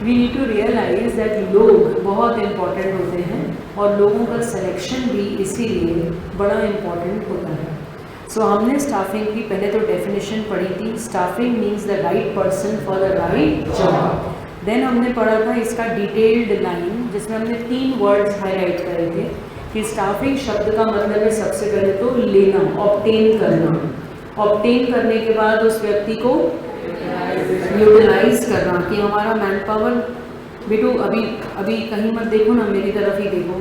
We need to realize that लोग बहुत important होते हैं और लोगों का सिलेक्शन भी इसीलिए बड़ा इम्पॉर्टेंट होता है। सो हमने स्टाफिंग की पहले तो डेफिनेशन पढ़ी थी, staffing means the right person for the right job. Then हमने पढ़ा था इसका डिटेल्ड लाइन, जिसमें हमने 3 वर्ड्स हाईलाइट करे थे कि स्टाफिंग शब्द का मतलब है सबसे पहले तो लेना, ऑब्टेन करना, ऑब्टेन करने के बाद उस व्यक्ति को यूटिलाइज करना कि हमारा मैन पावर। बेटू अभी कहीं मत देखो ना, मेरी तरफ ही देखो।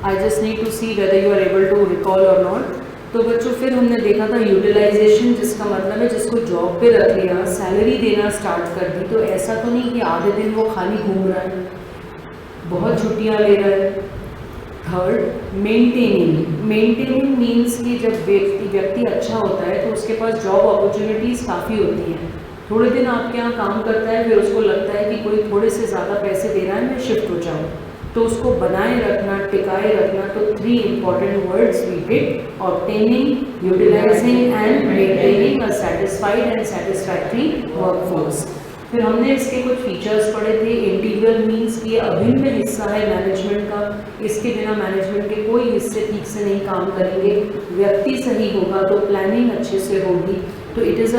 I just need to see whether you are able to recall or not. तो बच्चों फिर हमने देखा था यूटिलाइजेशन, जिसका मतलब है जिसको जॉब पे रख लिया, सैलरी देना स्टार्ट कर दी। तो ऐसा तो नहीं कि आधे दिन वो खाली घूम रहा है, बहुत छुट्टियाँ ले रहा है। Third, maintaining. मेंटेनिंग मीन्स कि जब व्यक्ति अच्छा होता है तो उसके पास जॉब अपॉर्चुनिटीज़ काफ़ी होती हैं। थोड़े दिन आपके यहाँ काम करता है, फिर उसको लगता है कि कोई थोड़े से ज़्यादा पैसे दे रहा है, मैं शिफ्ट हो जाऊँ, तो उसको बनाए रखना, टिकाए रखना। तो 3 important words we did, obtaining, utilizing and maintaining a satisfied and satisfactory workforce. फिर हमने इसके कुछ फीचर्स पढ़े थे। इंटीग्रल मीन्स कि अभिन्न हिस्सा है मैनेजमेंट का, इसके बिना मैनेजमेंट के कोई हिस्से ठीक से नहीं काम करेंगे। व्यक्ति सही होगा तो प्लानिंग अच्छे से होगी, तो इट्स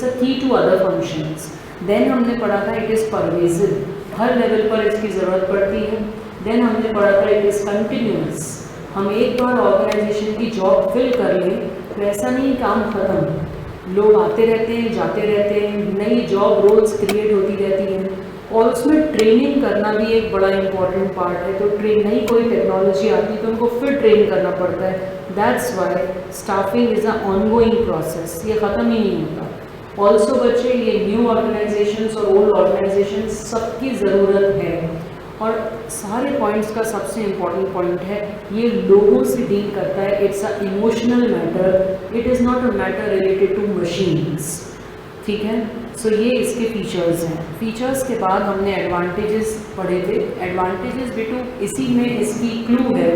अ की टू अदर फंक्शंस। देन हमने पढ़ा था it is pervasive, her level पर इसकी ज़रूरत पड़ती है। देन हमने पढ़ा था इट इज़ कंटिन्यूअस, हम एक बार ऑर्गेनाइजेशन की जॉब फिल कर लें तो ऐसा नहीं काम ख़त्म, लोग आते रहते हैं, जाते रहते हैं, नई जॉब रोल्स क्रिएट होती रहती हैं, और उसमें ट्रेनिंग करना भी एक बड़ा इंपॉर्टेंट पार्ट है। तो नई कोई टेक्नोलॉजी आती है तो उनको फिर ट्रेन करना पड़ता है। That's why staffing is a ongoing process, ये ख़त्म ही नहीं होता। ऑल्सो बच्चे, ये न्यू ऑर्गेनाइजेशंस और ओल्ड ऑर्गेनाइजेशंस सबकी ज़रूरत है। और सारे पॉइंट्स का सबसे इम्पॉर्टेंट पॉइंट है, ये लोगों से डील करता है। It's a emotional matter, it is not a matter related to machines. ठीक है, सो ये इसके फीचर्स हैं। फीचर्स के बाद हमने एडवांटेजेस पढ़े थे। एडवांटेजेस बेटू इसी में इसकी क्लू है,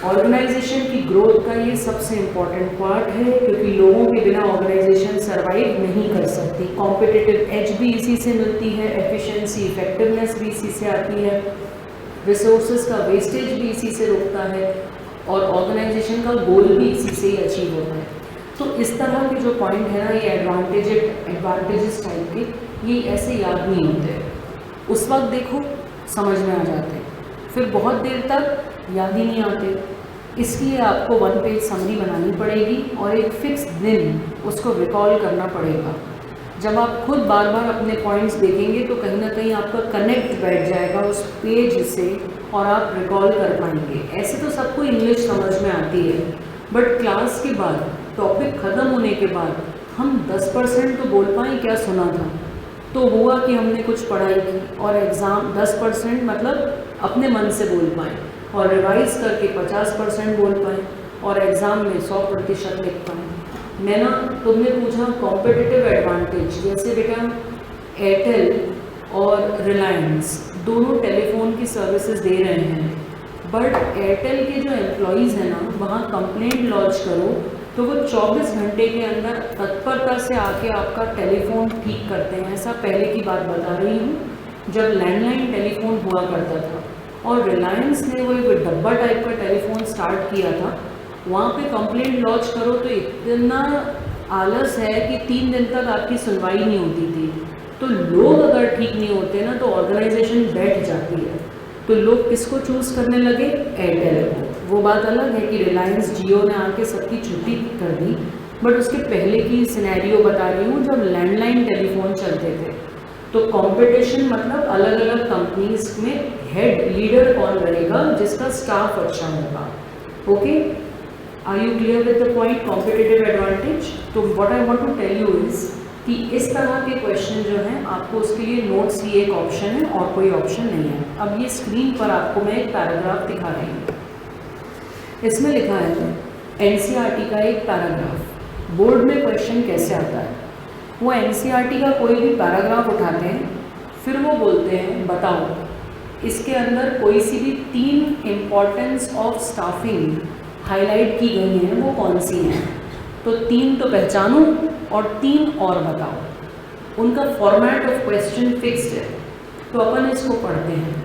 ऑर्गेनाइजेशन की ग्रोथ का ये सबसे इम्पॉर्टेंट पार्ट है, क्योंकि लोगों के बिना ऑर्गेनाइजेशन सर्वाइव नहीं कर सकती। कॉम्पिटिटिव एज भी इसी से मिलती है, एफिशिएंसी, इफेक्टिवनेस भी इसी से आती है, रिसोर्सेज का वेस्टेज भी इसी से रुकता है, और ऑर्गेनाइजेशन का गोल भी इसी से ही अचीव होता है। तो इस तरह के जो पॉइंट है ना, ये एडवांटेजेस टाइप के, ये ऐसे याद नहीं होते, उस वक्त देखो समझ में आ जाते, फिर बहुत देर तक याद ही नहीं आते। इसलिए आपको 1 पेज समरी बनानी पड़ेगी और एक फिक्स दिन उसको रिकॉल करना पड़ेगा। जब आप खुद बार बार अपने पॉइंट्स देखेंगे तो कहीं ना कहीं आपका कनेक्ट बैठ जाएगा उस पेज से और आप रिकॉल कर पाएंगे। ऐसे तो सबको इंग्लिश समझ में आती है, बट क्लास के बाद, टॉपिक ख़त्म होने के बाद हम 10% तो बोल पाएँ क्या सुना था, तो हुआ कि हमने कुछ पढ़ाई की, और एग्ज़ाम 10% मतलब अपने मन से बोल पाएँ, और रिवाइज़ करके 50% बोल पाएँ, और एग्ज़ाम में 100% लिख पाएँ। मैं ना, तुमने पूछा कॉम्पिटिटिव एडवांटेज, जैसे बेटा एयरटेल और रिलायंस दोनों टेलीफोन की सर्विसेज दे रहे हैं, बट एयरटेल के जो एम्प्लॉयज़ हैं ना, वहाँ कंप्लेंट लॉन्च करो तो वो 24 घंटे के अंदर तत्परता से आके आपका टेलीफोन ठीक करते हैं। ऐसा पहले की बात बता रही हूँ, जब लैंडलाइन टेलीफोन हुआ करता था, और रिलायंस ने वो एक डब्बा टाइप का टेलीफोन स्टार्ट किया था, वहाँ पे कंप्लेंट लॉन्च करो तो इतना आलस है कि 3 दिन तक आपकी सुनवाई नहीं होती थी। तो लोग अगर ठीक नहीं होते ना तो ऑर्गेनाइजेशन बैठ जाती है। तो लोग किसको चूज़ करने लगे? एयरटेल को। वो बात अलग है कि रिलायंस जियो ने आके सबकी छुट्टी कर दी, बट उसके पहले की सिनेरियो बता रही हूँ जब लैंडलाइन टेलीफोन चलते थे। तो कंपटीशन मतलब अलग अलग कंपनीज में हेड लीडर कौन रहेगा, जिसका स्टाफ अच्छा होगा। Okay, are you clear with the point competitive advantage? तो what I want to tell you is कि इस तरह के क्वेश्चन जो हैं आपको उसके लिए नोट्स ही एक ऑप्शन है और कोई ऑप्शन नहीं है। अब ये स्क्रीन पर आपको मैं एक पैराग्राफ दिखा रही हूँ, इसमें लिखा है एनसीईआरटी का एक पैराग्राफ। बोर्ड में क्वेश्चन कैसे आता है, वो एनसीईआरटी का कोई भी पैराग्राफ उठाते हैं, फिर वो बोलते हैं बताओ इसके अंदर कोई सी भी 3 इम्पॉर्टेंस ऑफ स्टाफिंग हाईलाइट की गई हैं, वो कौन सी हैं। तो 3 तो पहचानो और 3 और बताओ। उनका फॉर्मेट ऑफ क्वेश्चन फिक्स्ड है, तो अपन इसको पढ़ते हैं।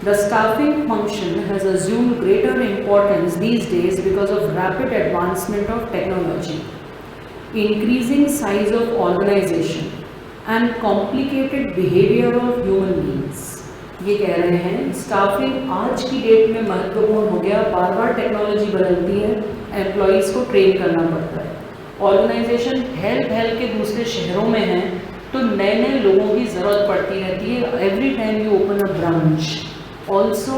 The staffing function has assumed greater importance these days because of rapid advancement of technology, increasing size of organization and complicated behavior of human beings। ये कह रहे हैं स्टाफिंग आज की डेट में महत्वपूर्ण हो गया, बार बार टेक्नोलॉजी बदलती है, एम्प्लॉयज़ को ट्रेन करना पड़ता है, ऑर्गेनाइजेशन फैल के दूसरे शहरों में है, तो नए नए लोगों की ज़रूरत पड़ती रहती है every time you open a branch. Also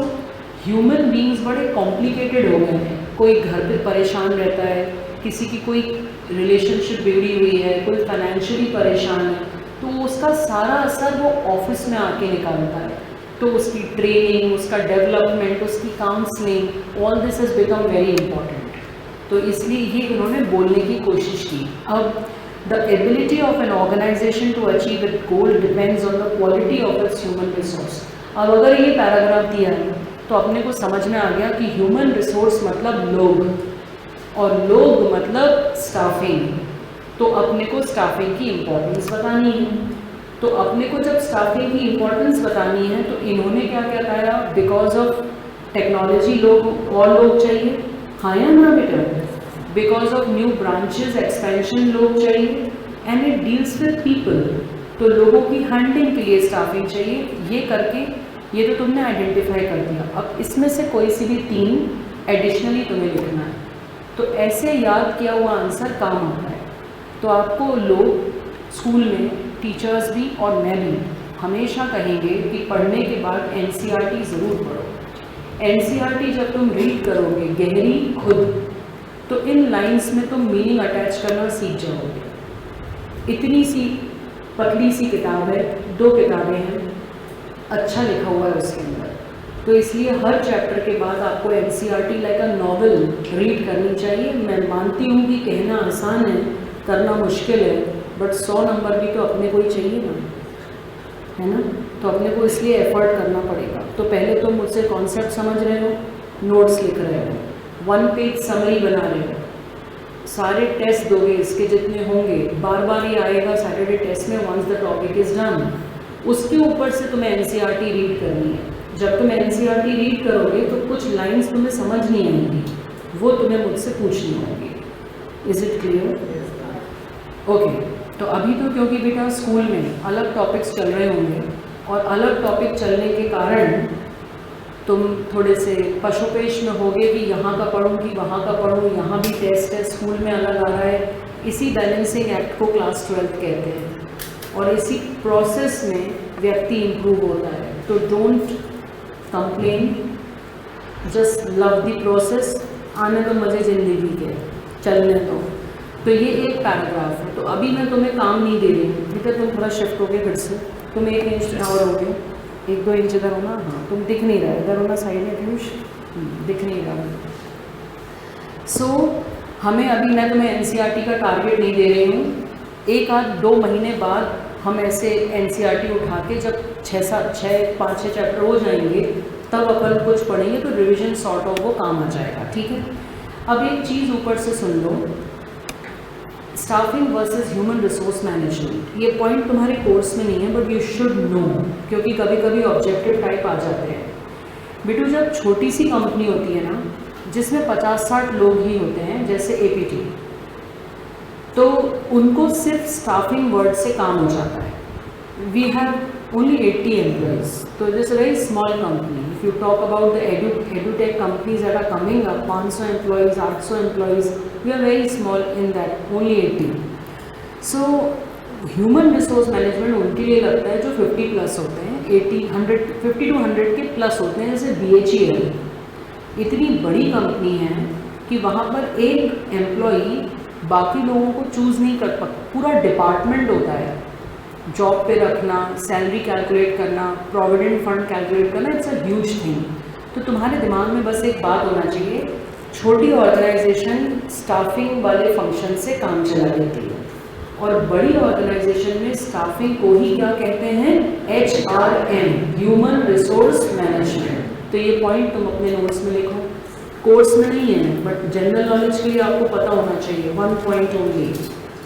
human beings बड़े कॉम्प्लिकेटेड हो गए हैं, कोई घर पे परेशान रहता है, किसी की कोई रिलेशनशिप बिगड़ी हुई है, कोई फाइनेंशियली परेशान है, तो उसका सारा असर वो ऑफिस में आके निकालता है। तो उसकी ट्रेनिंग, उसका डेवलपमेंट, उसकी counselling, all this has become very important. तो इसलिए ये उन्होंने बोलने की कोशिश की। अब the ability of an organization to achieve it goal depends on the quality of its human resource. अब अगर ये पैराग्राफ दिया है तो अपने को समझ में आ गया कि ह्यूमन रिसोर्स मतलब लोग, और लोग मतलब स्टाफिंग। तो अपने को स्टाफिंग की इम्पोर्टेंस बतानी है। तो अपने को जब स्टाफिंग की इम्पोर्टेंस बतानी है तो इन्होंने क्या क्या कहा, बिकॉज ऑफ टेक्नोलॉजी लोग और लोग चाहिए, हाँ या ना बेटा, because of new branches expansion लोग चाहिए, and it deals with people, तो लोगों की हैंडलिंग के लिए स्टाफिंग चाहिए। ये करके ये तो तुमने आइडेंटिफाई कर दिया। अब इसमें से कोई सी भी 3 एडिशनली तुम्हें लिखना है, तो ऐसे याद किया हुआ आंसर काम आता है। तो आपको लोग स्कूल में टीचर्स भी और मैं भी हमेशा कहेंगे कि पढ़ने के बाद एनसीईआरटी ज़रूर पढ़ो। एनसीईआरटी जब तुम रीड करोगे गहरी खुद, तो इन लाइंस में तुम मीनिंग अटैच करना सीख जाओगे। इतनी सी पतली सी किताब है, 2 किताबें हैं, अच्छा लिखा हुआ है उसके अंदर। तो इसलिए हर चैप्टर के बाद आपको NCERT like a novel read करनी चाहिए। मैं मानती हूँ कि कहना आसान है, करना मुश्किल है, बट 100 नंबर भी तो अपने को ही चाहिए ना, है ना। तो अपने को इसलिए एफर्ट करना पड़ेगा। तो पहले तुम मुझसे कॉन्सेप्ट समझ रहे हो, नोट्स लिख रहे हो, 1 पेज समरी बना रहे हो, सारे टेस्ट दोगे, इसके जितने होंगे, बार बार ये आएगा सैटरडे टेस्ट में, once the topic is done. उसके ऊपर से तुम्हें एनसीईआरटी रीड करनी है। जब तुम एनसीईआरटी रीड करोगे तो कुछ लाइंस तुम्हें समझ नहीं आएंगी, वो तुम्हें मुझसे पूछनी होगी। Is it clear? ओके। तो अभी तो क्योंकि बेटा स्कूल में अलग टॉपिक्स चल रहे होंगे, और अलग टॉपिक चलने के कारण तुम थोड़े से पशुपेश में होगे कि यहाँ का पढ़ूँ कि वहाँ का पढ़ूँ, यहाँ भी टेस्ट है, स्कूल में अलग आ रहा है। इसी बैलेंसिंग एक्ट को क्लास 12 कहते हैं, और इसी प्रोसेस में व्यक्ति इम्प्रूव होता है। तो don't complain, just love the process. आने दो मज़े ज़िंदगी के, चलने दो। तो ये एक पैराग्राफ है। तो अभी मैं तुम्हें काम नहीं दे रही हूँ, बेटा तुम थोड़ा शिफ्ट हो गए फिर से, तुम 1 इंच और हो गए, 1-2 इंच इधर होना, हाँ तुम दिख नहीं रहा है, इधर होना साइड में पीयूष, दिख नहीं रहा। सो हमें अभी, मैं तुम्हें एनसीईआरटी का टारगेट नहीं दे रही हूँ, 1-2 महीने बाद हम ऐसे एनसीईआरटी उठा के जब 5-6 चैप्टर हो जाएंगे तब अपन कुछ पढ़ेंगे, तो रिवीजन सॉर्ट ऑफ वो काम आ जाएगा, ठीक है। अब एक चीज़ ऊपर से सुन लो, staffing versus human resource management. ये पॉइंट तुम्हारे कोर्स में नहीं है, बट यू शुड नो, क्योंकि कभी कभी ऑब्जेक्टिव टाइप आ जाते हैं। बेटू जब छोटी सी कंपनी होती है ना, जिसमें 50-60 लोग ही होते हैं, जैसे एपीटी, तो उनको सिर्फ स्टाफिंग वर्ड से काम हो जाता है। वी हैव ओनली 80 एम्प्लॉयज़, तो this a very small company. If you talk about the edtech companies that are coming up, 500 employees, 800 employees, we are very small in that, only 80। So human resource management उनके लिए लगता है जो 50+ होते हैं, 50 to 100 के plus होते हैं, जैसे BHEL। इतनी बड़ी कंपनी है कि वहाँ पर एक एम्प्लॉई बाकी लोगों को चूज़ नहीं कर पाता, पूरा डिपार्टमेंट होता है जॉब पे रखना, सैलरी कैलकुलेट करना, प्रोविडेंट फंड कैलकुलेट करना, इट्स अ ह्यूज थिंग। तो तुम्हारे दिमाग में बस एक बात होना चाहिए, छोटी ऑर्गेनाइजेशन स्टाफिंग वाले फंक्शन से काम चला लेती है, और बड़ी ऑर्गेनाइजेशन में स्टाफिंग को ही क्या कहते हैं, HRM, ह्यूमन रिसोर्स मैनेजमेंट। तो ये पॉइंट तुम अपने नोट्स में लिखो, कोर्स में नहीं है, बट जनरल नॉलेज के लिए आपको पता होना चाहिए। 1 point only,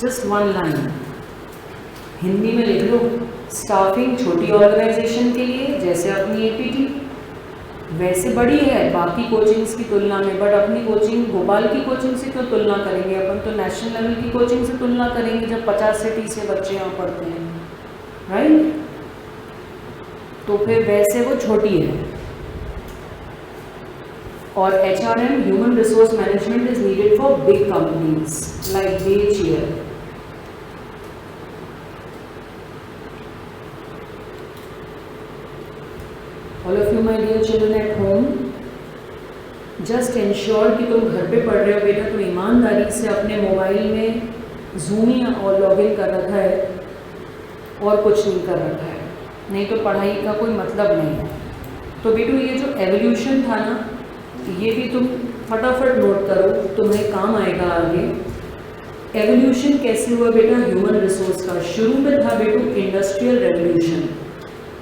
just 1 line. Hindi में लिख लो, स्टाफिंग छोटी ऑर्गेनाइजेशन के लिए जैसे अपनी एपीटी वैसे बड़ी है बाकी कोचिंग्स की तुलना में, बट अपनी कोचिंग भोपाल की कोचिंग से क्यों तुलना करेंगे अपन, तो नेशनल लेवल की कोचिंग से तुलना करेंगे जब 50 से 30 बच्चे यहाँ पढ़ते हैं, राइट। तो फिर वैसे वो छोटी है। और HRM human resource management is needed for big companies like BHEL। All of you my dear children at home, just ensure कि तुम घर पे पढ़ रहे हो बेटा तो ईमानदारी से अपने मोबाइल में Zoom ही और लॉगिन कर रखा है और कुछ नहीं कर रखा है, नहीं तो पढ़ाई का कोई मतलब नहीं है। तो बेटू ये जो एवोल्यूशन था ना, ये भी तुम फटाफट नोट करो, तुम्हें काम आएगा आगे। एवोल्यूशन कैसे हुआ बेटा ह्यूमन रिसोर्स का? शुरू में था बेटू इंडस्ट्रियल रेवोल्यूशन।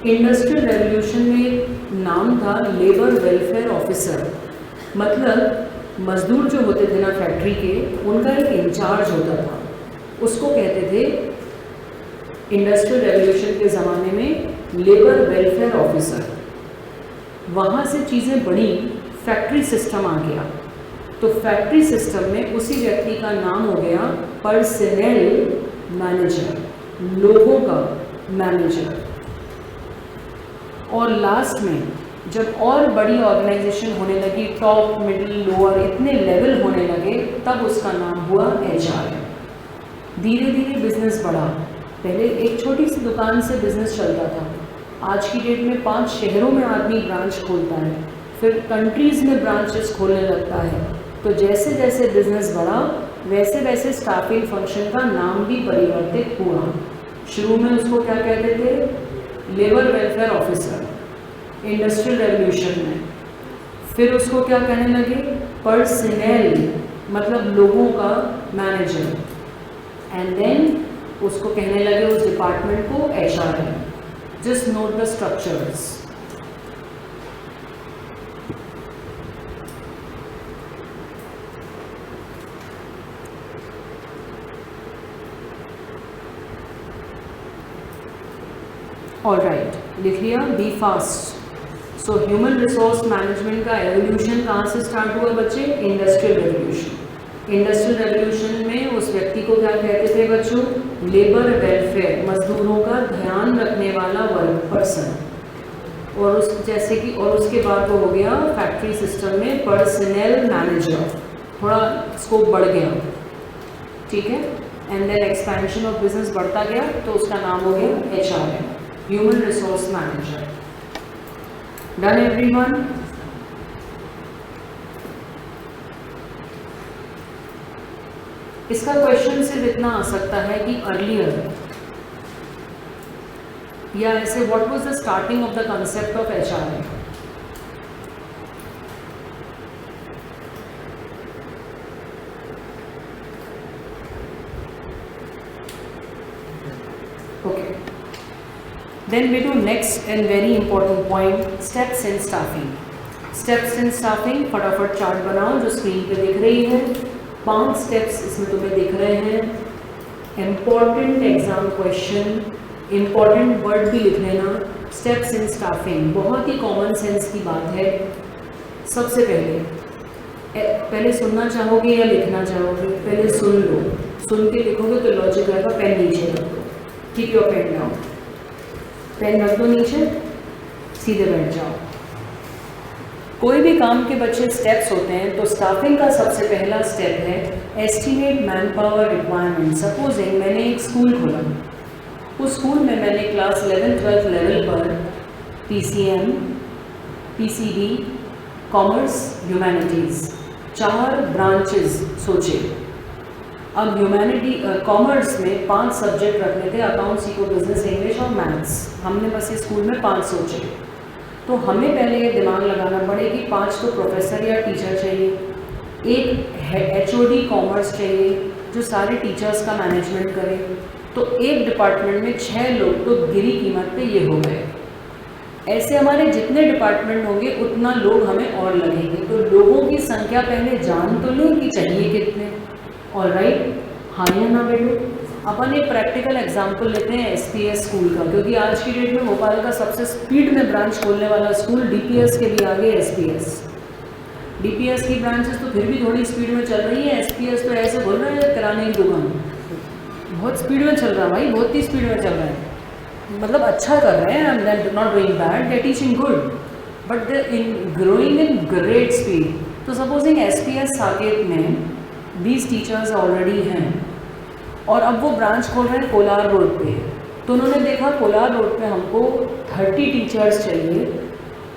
इंडस्ट्रियल रेवोल्यूशन में नाम था लेबर वेलफेयर ऑफिसर, मतलब मजदूर जो होते थे ना फैक्ट्री के, उनका एक इंचार्ज होता था, उसको कहते थे इंडस्ट्रियल रेवोल्यूशन के ज़माने में लेबर वेलफेयर ऑफिसर। वहाँ से चीज़ें बढ़ी, फैक्ट्री सिस्टम आ गया, तो फैक्ट्री सिस्टम में उसी व्यक्ति का नाम हो गया पर्सनेल मैनेजर, लोगों का मैनेजर। और लास्ट में जब और बड़ी ऑर्गेनाइजेशन होने लगी, टॉप मिडिल लोअर इतने लेवल होने लगे, तब उसका नाम हुआ HR। धीरे धीरे बिजनेस बढ़ा। पहले एक छोटी सी दुकान से बिजनेस चलता था, आज की डेट में 5 शहरों में आदमी ब्रांच खोलता है, फिर कंट्रीज़ में ब्रांचेस खोलने लगता है। तो जैसे जैसे बिजनेस बढ़ा वैसे वैसे स्टाफिंग फंक्शन का नाम भी परिवर्तित हुआ। शुरू में उसको क्या कहते थे? Labour welfare officer. Industrial revolution में फिर उसको क्या कहने लगे? पर्सनेल, मतलब लोगों का मैनेजर। एंड देन उसको कहने लगे उस डिपार्टमेंट को HRM। Just note the structures. All right, लिख लिया? Be fast. So human resource management का एवोल्यूशन कहाँ से स्टार्ट हुआ बच्चे? Industrial revolution. इंडस्ट्रियल रेवोल्यूशन में उस व्यक्ति को क्या कहते थे बच्चों? लेबर वेलफेयर, मजदूरों का ध्यान रखने वाला वर्क पर्सन। और उस जैसे कि और उसके बाद वो हो गया फैक्ट्री सिस्टम में पर्सनल मैनेजर, थोड़ा स्कोप बढ़ गया, ठीक है। And then expansion of business बढ़ता गया तो उसका नाम हो गया HRM, human resource manager. Done everyone? इसका क्वेश्चन सिर्फ इतना आ सकता है कि अर्लियर या ऐसे what was the starting of the concept of HRM? Okay, then we do next and very important point, steps in staffing. Steps in staffing, फटाफट चार्ट बनाओ जो स्क्रीन पे दिख रही है। 5 स्टेप्स इसमें तुम्हें दिख रहे हैं। Important exam question, important word भी लिख लेना। स्टेप्स इन स्टाफिंग बहुत ही कॉमन सेंस की बात है। सबसे पहले सुनना चाहोगे या लिखना चाहोगे? पहले सुन लो, सुन के लिखोगे तो लॉजिक आएगा। पेन नीचे रख दो, keep your pen down, pen रख दो नीचे, सीधे बैठ जाओ। कोई भी काम के बच्चे स्टेप्स होते हैं, तो स्टाफिंग का सबसे पहला स्टेप है estimate man power requirement. Supposing मैंने एक स्कूल खोला, उस स्कूल में मैंने क्लास 11-12 लेवल पर PCM, PCB, commerce, humanities 4 branches सोचे। अब कॉमर्स में 5 सब्जेक्ट रखने थे, अकाउंट्स, इको, बिजनेस, इंग्लिश और मैथ्स। हमने बस इस स्कूल में 5 सोचे, तो हमें पहले ये दिमाग लगाना पड़े कि 5 तो प्रोफेसर या टीचर चाहिए, एक HOD कॉमर्स चाहिए जो सारे टीचर्स का मैनेजमेंट करे, तो एक डिपार्टमेंट में 6 लोग तो गिरी कीमत पे ये हो गए। ऐसे हमारे जितने डिपार्टमेंट होंगे उतना लोग हमें और लगेंगे, तो लोगों की संख्या पहले जान तो लें कि चाहिए कितने। ऑलराइट, हाँ या ना बेटो? अपन एक प्रैक्टिकल एग्जांपल लेते हैं एसपीएस स्कूल का, क्योंकि आज की डेट में भोपाल का सबसे स्पीड में ब्रांच खोलने वाला स्कूल डीपीएस के भी आगे एसपीएस। डीपीएस की ब्रांचेस तो फिर भी थोड़ी स्पीड में चल रही है, एसपीएस तो ऐसे बोल रहे हैं किराने की दुकान, बहुत स्पीड में चल रहा है भाई, बहुत ही स्पीड में चल रहा है, मतलब अच्छा कर रहे हैं, I am not doing bad, they teaching good, but they in growing in great speed. तो सपोजिंग एसपीएस साकेत में 20 टीचर्स ऑलरेडी हैं और अब वो ब्रांच खोल रहे हैं कोलार रोड पे, तो उन्होंने देखा कोलार रोड पे हमको 30 टीचर्स चाहिए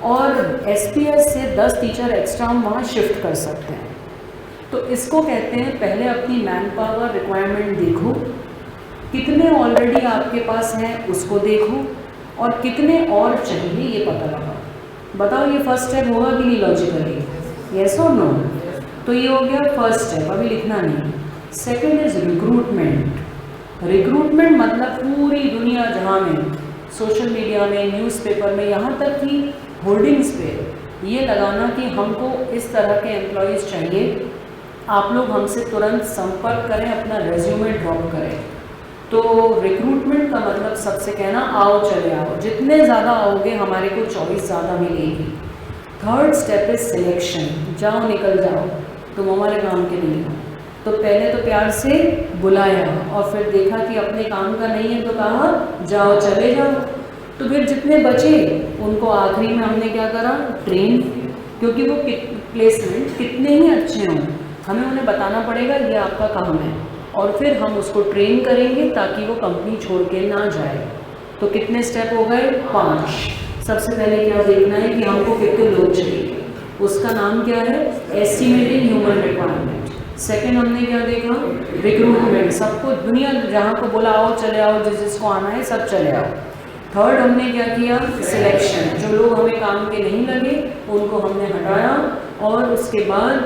और एसपीएस से 10 टीचर एक्स्ट्रा हम वहाँ शिफ्ट कर सकते हैं। तो इसको कहते हैं पहले अपनी मैन पावर रिक्वायरमेंट देखो, कितने ऑलरेडी आपके पास हैं उसको देखो और कितने और चाहिए ये पता लगा। बताओ ये फर्स्ट स्टेप होगा कि नहीं लॉजिकली, येस और नो? तो ये हो गया फर्स्ट स्टेप, अभी लिखना नहीं। Second is recruitment. रिक्रूटमेंट मतलब पूरी दुनिया जहाँ में सोशल मीडिया में, न्यूज़पेपर में, यहाँ तक कि होर्डिंग्स पे ये लगाना कि हमको इस तरह के एम्प्लॉयज़ चाहिए, आप लोग हमसे तुरंत संपर्क करें, अपना रेज्यूमे ड्रॉप करें। तो रिक्रूटमेंट का मतलब सबसे कहना आओ चले आओ, जितने ज़्यादा आओगे हमारे को चॉइस ज़्यादा मिलेगी। थर्ड स्टेप इज सिलेक्शन, जाओ निकल जाओ, तुम हमारे काम के नहीं हो। तो पहले तो प्यार से बुलाया और फिर देखा कि अपने काम का नहीं है तो कहा जाओ चले जाओ। तो फिर जितने बचे उनको आखिरी में हमने क्या करा, ट्रेन, क्योंकि वो प्लेसमेंट कितने ही अच्छे हों हमें उन्हें बताना पड़ेगा ये आपका काम है, और फिर हम उसको ट्रेन करेंगे ताकि वो कंपनी छोड़ के ना जाए। तो कितने स्टेप हो गए, 5। सबसे पहले क्या देखना है कि हमको कितने लोग चाहिए, उसका नाम क्या है, एस्टिमेटिंग ह्यूमन रिक्वायरमेंट। सेकंड हमने क्या देखा, रिक्रूटमेंट, सबको दुनिया जहाँ को बोला आओ चले आओ, जिसको आना है सब चले आओ। थर्ड हमने क्या किया, सिलेक्शन, जो लोग हमें काम के नहीं लगे उनको हमने हटाया और उसके बाद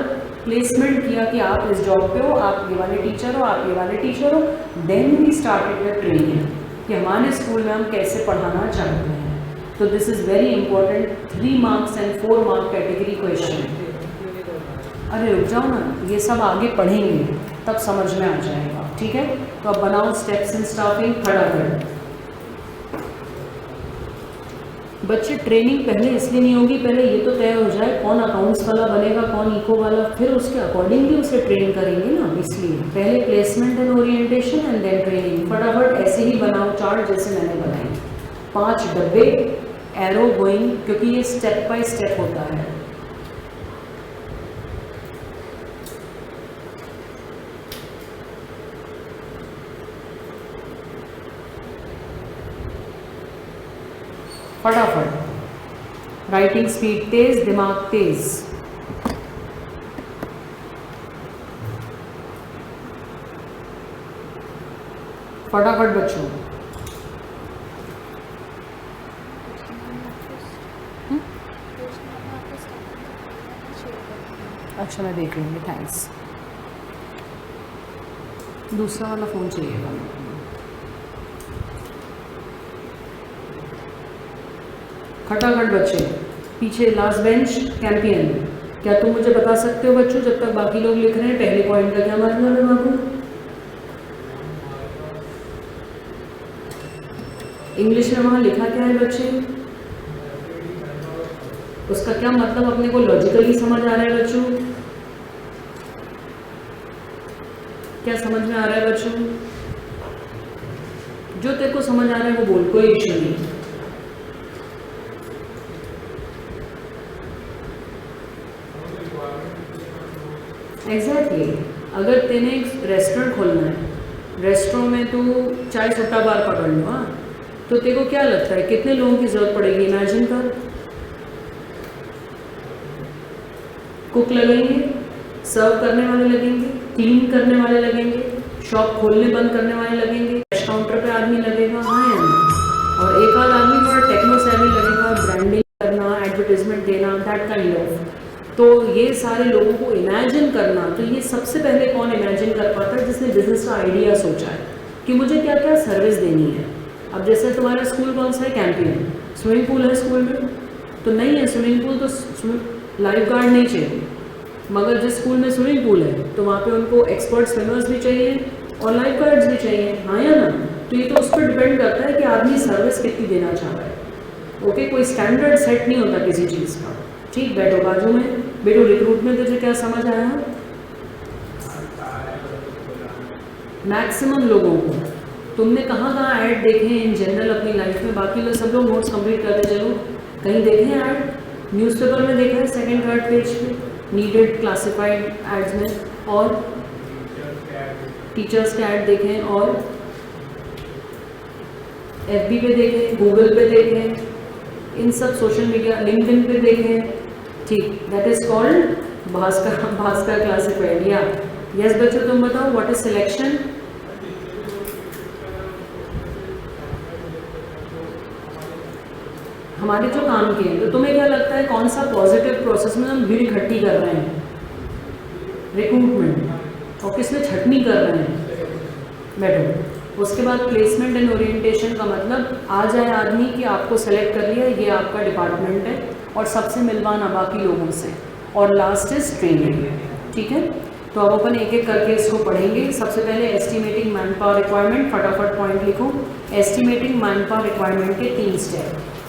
प्लेसमेंट किया कि आप इस जॉब पे हो, आप ये वाले टीचर हो, आप ये वाले टीचर हो। Then we started the training कि हमारे स्कूल में हम कैसे पढ़ाना चाहते हैं। तो this is very important, 3 marks and 4 mark category question. अरे रुक जाओ ना, ये सब आगे पढ़ेंगे तब समझ में आ जाएगा, ठीक है? तो अब बनाओ स्टेप्स इन स्टाफिंग फटाफट। बच्चे ट्रेनिंग पहले इसलिए नहीं होगी, पहले ये तो तय हो जाए कौन अकाउंट्स वाला बनेगा, कौन इको वाला, फिर उसके अकॉर्डिंगली उसे ट्रेन करेंगे ना। इसलिए पहले placement and orientation and then training. फटाफट ऐसे ही बनाओ चार्ट जैसे मैंने बनाई, 5 डब्बे, एरो गोइंग, क्योंकि ये स्टेप बाय स्टेप होता है। फटाफट, राइटिंग स्पीड तेज, दिमाग तेज। फटाफट बच्चों। अच्छा मैं देख लूँगी, थैंक्स। दूसरा वाला फ़ोन चाहिएगा। खटाखट बच्चे, पीछे लास्ट बेंच कैंपियन। क्या तुम मुझे बता सकते हो बच्चों, जब तक बाकी लोग लिख रहे हैं, पहले पॉइंट का क्या मतलब है बाबू? इंग्लिश में वहाँ लिखा क्या है बच्चे, उसका क्या मतलब अपने को लॉजिकली समझ आ रहा है बच्चों? क्या समझ में आ रहा है बच्चों? जो तेरे को समझ आ रहा है वो बोल, कोई इश्यू नहीं। एग्जैक्टली अगर तेने एक रेस्टोरेंट खोलना है, रेस्टोरेंट में तू चाय सुट्टा बार पकड़ लो, हाँ, तो तेरे को क्या लगता है कितने लोगों की ज़रूरत पड़ेगी? इमेजिन कर, कुक लगेंगे, सर्व करने वाले लगेंगे, क्लीन करने वाले लगेंगे, शॉप खोलने बंद करने वाले लगेंगे, कैश काउंटर पे आदमी लगेगा, हाँ या नहीं? और एक आध आदमी थोड़ा टेक्नो सेवी लगेगा, ब्रांडिंग करना, एडवर्टीजमेंट देना, दैट काइंड ऑफ। तो ये सारे लोगों को इमेजिन करना, तो ये सबसे पहले कौन इमेजिन कर पाता है? जिसने बिजनेस का आइडिया सोचा है कि मुझे क्या क्या सर्विस देनी है। अब जैसे तुम्हारा स्कूल कौन सा है, कैंपियन, स्विमिंग पूल है स्कूल में? तो नहीं है स्विमिंग पूल, तो लाइफ गार्ड नहीं चाहिए। मगर जिस स्कूल में स्विमिंग पूल है तो वहाँ पे उनको एक्सपर्ट स्विमर्स भी चाहिए और लाइफ गार्ड्स भी चाहिए, हाँ या ना? तो ये तो उस पर डिपेंड करता है कि आदमी सर्विस कितनी देना चाह रहा है। ओके, कोई स्टैंडर्ड सेट नहीं होता किसी चीज़ का। ठीक, बैठो बाजू में। बेटो रिक्रूटमेंट तुझे क्या समझ आया? मैक्सिमम लोगों को तुमने कहाँ ऐड देखे हैं इन जनरल अपनी लाइफ में? बाकी लोग सब लोग नोट्स कंप्लीट करते चलो। कहीं देखे हैं ऐड? न्यूज़पेपर में देखा है, सेकंड थर्ड पेज पे, नीडेड क्लासिफाइड एड्स में, और टीचर्स के ऐड देखे हैं, और FB पे देखें, गूगल पे देखें, इन सब सोशल मीडिया, लिंक्डइन पे देखें। ठीक, that is called Bhaskar classified. या यस बच्चों, तुम बताओ व्हाट इज सिलेक्शन? हमारे जो काम के हैं, तो तुम्हें क्या लगता है कौन सा पॉजिटिव प्रोसेस में हम भीड़ इकट्ठी कर रहे हैं? रिक्रूटमेंट। और किसमें छटनी कर रहे हैं? बैठो। उसके बाद प्लेसमेंट एंड ओरिएंटेशन का मतलब आ जाए आदमी कि आपको सेलेक्ट कर लिया, ये आपका डिपार्टमेंट है, और सबसे मिलवाना बाकी लोगों से, और लास्ट इज ट्रेनिंग। ठीक है, तो अब अपन एक एक करके इसको पढ़ेंगे। सबसे पहले एस्टिमेटिंग मैन पावर रिक्वायरमेंट, फटाफट पॉइंट लिखो। एस्टिमेटिंग मैन पावर रिक्वायरमेंट के 3 step: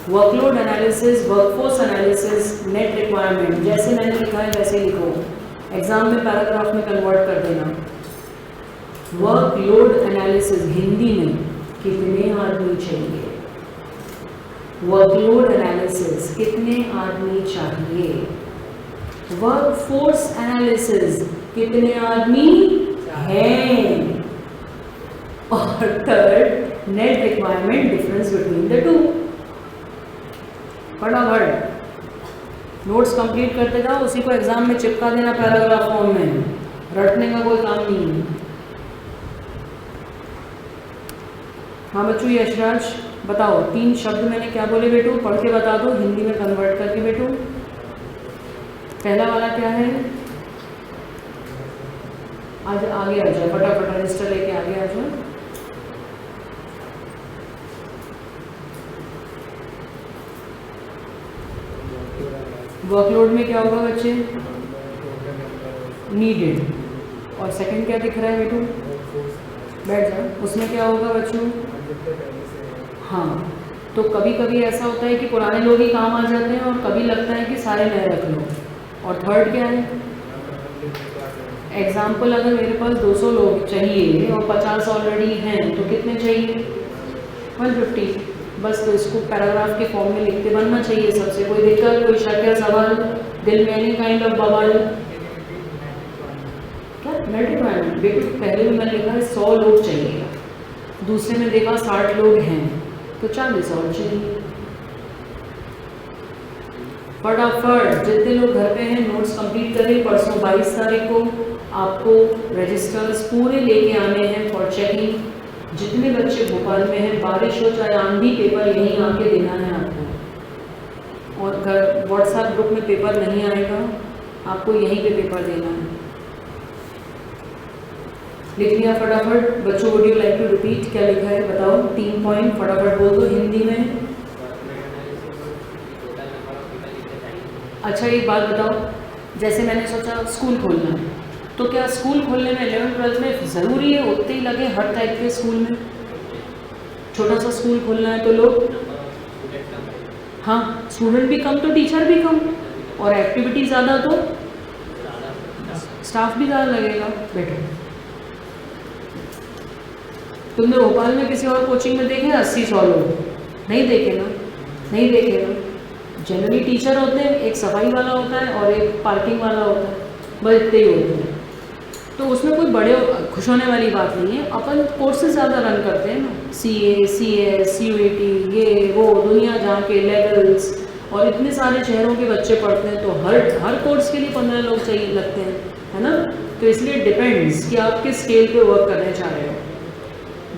workload analysis, workforce analysis, net requirement. जैसे मैंने लिखा है वैसे लिखो, एग्जाम में पैराग्राफ में कन्वर्ट कर देना। वर्कलोड एनालिसिस हिंदी में कितने आदमी चाहिए? वर्कलोड एनालिसिस कितने आदमी चाहिए? वर्कफोर्स एनालिसिस कितने आदमी हैं? और third, net requirement, difference between the two. फटाफट नोट्स कंप्लीट करते जाओ, उसी को एग्जाम में चिपका देना पैराग्राफ फॉर्म में, रटने का कोई काम नहीं है। हाँ बच्चों, यशराज बताओ 3 शब्द मैंने क्या बोले बेटू? पढ़ के बता दो, हिंदी में कन्वर्ट करके बेटू। पहला वाला क्या है? आज आगे आ जाओ, फटाफट रजिस्टर लेके आगे आ जाओ। वर्कलोड में क्या होगा बच्चे? नीडेड। और सेकंड क्या दिख रहा है बेटू? बैठ जाओ। उसमें क्या होगा बच्चों? हाँ, तो कभी कभी ऐसा होता है कि पुराने लोग ही काम आ जाते हैं, और कभी लगता है कि सारे नए रख लो। और थर्ड क्या है? एग्जाम्पल, अगर मेरे पास 200 लोग चाहिए और 50 ऑलरेडी हैं, तो कितने चाहिए? 150। बस, तो इसको पैराग्राफ के फॉर्म में लिखते बनना चाहिए सबसे। कोई दिक्कत, कोई शक या सवाल दिल में? एनी काइंड ऑफ बवाल? क्या नेट रिक्वायरमेंट बेटू? पहले में मैंने लिखा है 100 लोग चाहिए, दूसरे में देखा 60 लोग हैं, तो 40 और चाहिए। फटाफट जितने लोग घर पे हैं नोट्स कंप्लीट करें। परसों 22 तारीख को आपको रजिस्टर्स पूरे लेके आने हैं फॉर चेकिंग। जितने बच्चे भोपाल में हैं, बारिश हो चाहे आंधी, पेपर यहीं आके देना है आपको। और घर व्हाट्सएप ग्रुप में पेपर नहीं आएगा, आपको यहीं पे पेपर देना है। लिख लिया फटाफट बच्चों? Would you like to repeat? क्या लिखा है बताओ? 3 पॉइंट फटाफट बोल दो हिंदी में। अच्छा, एक बात बताओ, जैसे मैंने सोचा स्कूल खोलना है, तो क्या स्कूल खोलने में 11th-12th में ज़रूरी है उतने ही लगे हर टाइप के स्कूल में? छोटा सा स्कूल खोलना है तो लोग, हाँ, स्टूडेंट भी कम तो टीचर भी कम, और एक्टिविटी ज़्यादा तो स्टाफ भी ज़्यादा लगेगा। बैठो। तुमने भोपाल में किसी और कोचिंग में देखे 80-100 लोग? नहीं देखे ना? नहीं देखे ना? जनरली टीचर होते हैं, एक सफाई वाला होता है और एक पार्किंग वाला होता है, बस इतने ही होते हैं। तो उसमें कोई बड़े खुश होने वाली बात नहीं है। अपन कोर्सेज ज़्यादा रन करते हैं ना, CA, CS, CUET, ये वो दुनिया जहाँ के लेवल्स, और इतने सारे शहरों के बच्चे पढ़ते हैं, तो हर कोर्स के लिए 15 लोग चाहिए लगते हैं, है ना? तो इसलिए डिपेंड्स कि आप किस स्केल पे वर्क करना चाह रहे हो।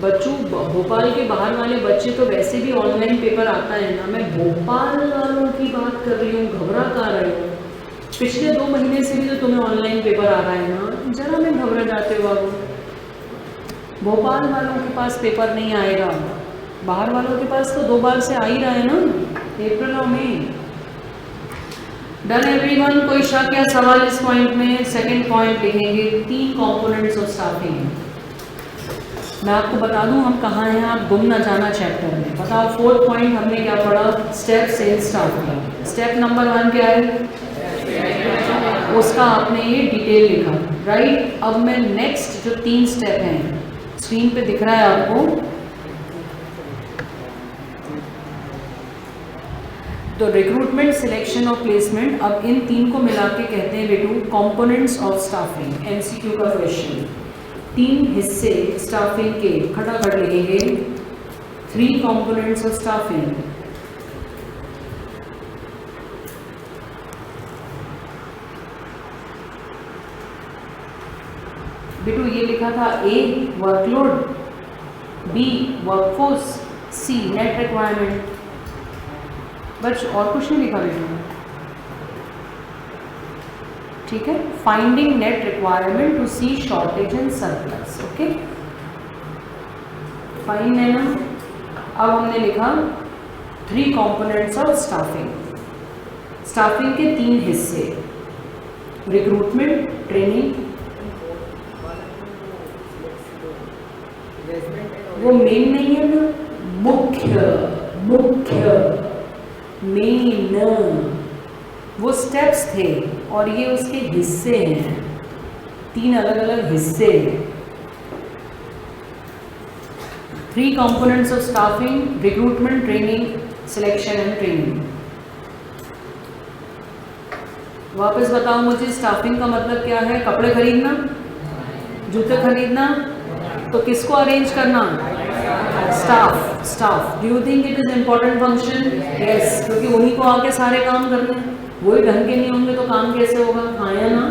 बच्चों, भोपाल के बाहर वाले बच्चे तो वैसे भी ऑनलाइन पेपर आता है ना, मैं भोपाल वालों की बात कर रही हूँ, घबरा कहाँ रहे हो? पिछले 2 महीने से भी तो तुम्हें ऑनलाइन पेपर आ रहा है ना, जरा में घबरा जाते हो बाबू। भोपाल वालों के पास पेपर नहीं आएगा, बाहर वालों के पास तो 2 बार से आ ही रहा है ना, अप्रैल और मई। Done everyone? कोई शक या सवाल इस पॉइंट में? सेकंड पॉइंट लिखेंगे 3 कंपोनेंट्स ऑफ स्टाफिंग। मैं आपको बता दूं हम कहाँ हैं, आप गुम ना जाना चैप्टर में। बताओ 4th पॉइंट हमने क्या पढ़ा, steps in staffing. Step number 1 क्या है, उसका आपने ये डिटेल लिखा, राइट। अब मैं नेक्स्ट जो 3 स्टेप हैं, स्क्रीन पे दिख रहा है आपको, तो रिक्रूटमेंट, सिलेक्शन और प्लेसमेंट, अब इन 3 को मिला के कहते हैं बेटू कंपोनेंट्स ऑफ स्टाफिंग। एमसीक्यू का क्वेश्चन, 3 हिस्से स्टाफिंग के, खटाखट लिखेंगे 3 कंपोनेंट्स ऑफ स्टाफिंग। बेटू ये लिखा था A workload, B workforce, C net requirement, बस और कुछ नहीं लिखा बेटू, ठीक है। Finding net requirement to see shortage and surplus, okay, fine है ना। अब हमने लिखा 3 कंपोनेंट्स ऑफ स्टाफिंग। स्टाफिंग के 3 हिस्से, रिक्रूटमेंट, ट्रेनिंग, वो मेन नहीं है ना, मुख्य, मेन, वो स्टेप्स थे और ये उसके हिस्से हैं, 3 अलग अलग हिस्से हैं। 3 components of staffing, recruitment, training, selection and training. वापस बताओ मुझे, स्टाफिंग का मतलब क्या है, कपड़े खरीदना, जूते खरीदना, तो किसको अरेंज करना, staff. Do you think it is important function? Yes, क्योंकि उन्हीं को आके सारे काम करने हैं, वही ढंग के नहीं होंगे तो काम कैसे होगा, हाँ या ना।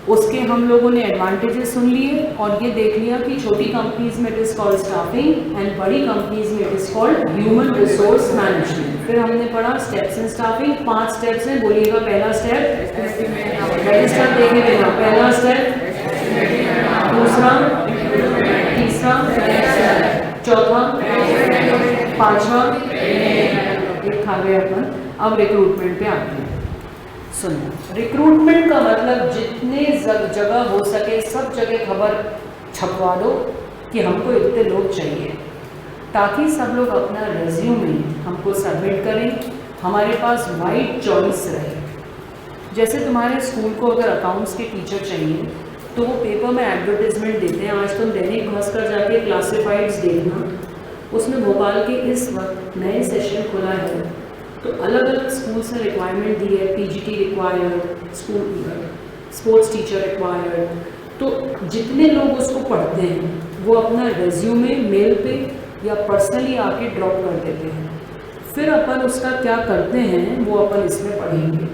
उसके हम लोगों ने एडवांटेजेस सुन लिए और ये देख लिया कि छोटी कंपनीज में it is called staffing and बड़ी कंपनीज में it is called human resource management. फिर हमने पढ़ा स्टेप्स इन स्टाफिंग, 5 स्टेप्स हैं, बोलिएगा। पहला स्टेप, रजिस्टर देखे लेना, पहला स्टेप, दूसरा, तीसरा, चौथा, 5वां, खा गए अपन। अब रिक्रूटमेंट पे आते हैं। सुनो, रिक्रूटमेंट का मतलब जितने जगह हो सके सब जगह खबर छपवा दो कि हमको इतने लोग चाहिए, ताकि सब लोग अपना रेज्यूमे हमको सबमिट करें, हमारे पास वाइड चॉइस रहे। जैसे तुम्हारे स्कूल को अगर अकाउंट्स के टीचर चाहिए तो वो पेपर में एडवर्टाइजमेंट देते हैं। आज तुम दैनिक भास्कर जाके क्लासिफाइड्स देखना, उसमें भोपाल के इस वक्त नए सेशन खुला है तो अलग अलग स्कूल से रिक्वायरमेंट दी है, PGT required, sports teacher required. तो जितने लोग उसको पढ़ते हैं वो अपना रेज्यूमे मेल पे या पर्सनली आके ड्रॉप कर देते हैं, फिर अपन उसका क्या करते हैं वो अपन इसमें पढ़ेंगे।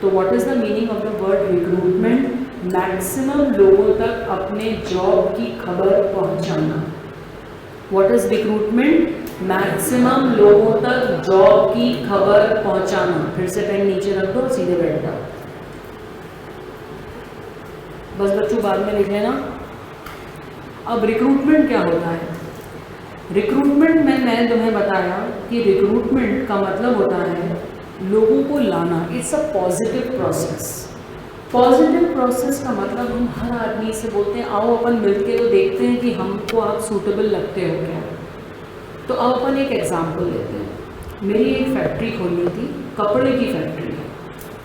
तो what is the meaning of the word recruitment? Maximum लोगों तक अपने जॉब की खबर पहुंचाना। What is recruitment? मैक्सिमम लोगों तक जॉब की खबर पहुंचाना। फिर से पेन नीचे रख दो, सीधे बैठ जाओ, बस बच्चों बाद में लिख लेना। अब रिक्रूटमेंट क्या होता है? रिक्रूटमेंट में मैंने तुम्हें बताया कि रिक्रूटमेंट का मतलब होता है लोगों को लाना। It's a positive process. Positive process का मतलब हम हर आदमी से बोलते हैं आओ अपन मिलके तो देखते हैं कि हमको आप सूटेबल लगते हो क्या। तो अब अपन एक एग्जांपल लेते हैं। मेरी एक फैक्ट्री खोलनी थी, कपड़े की फैक्ट्री है।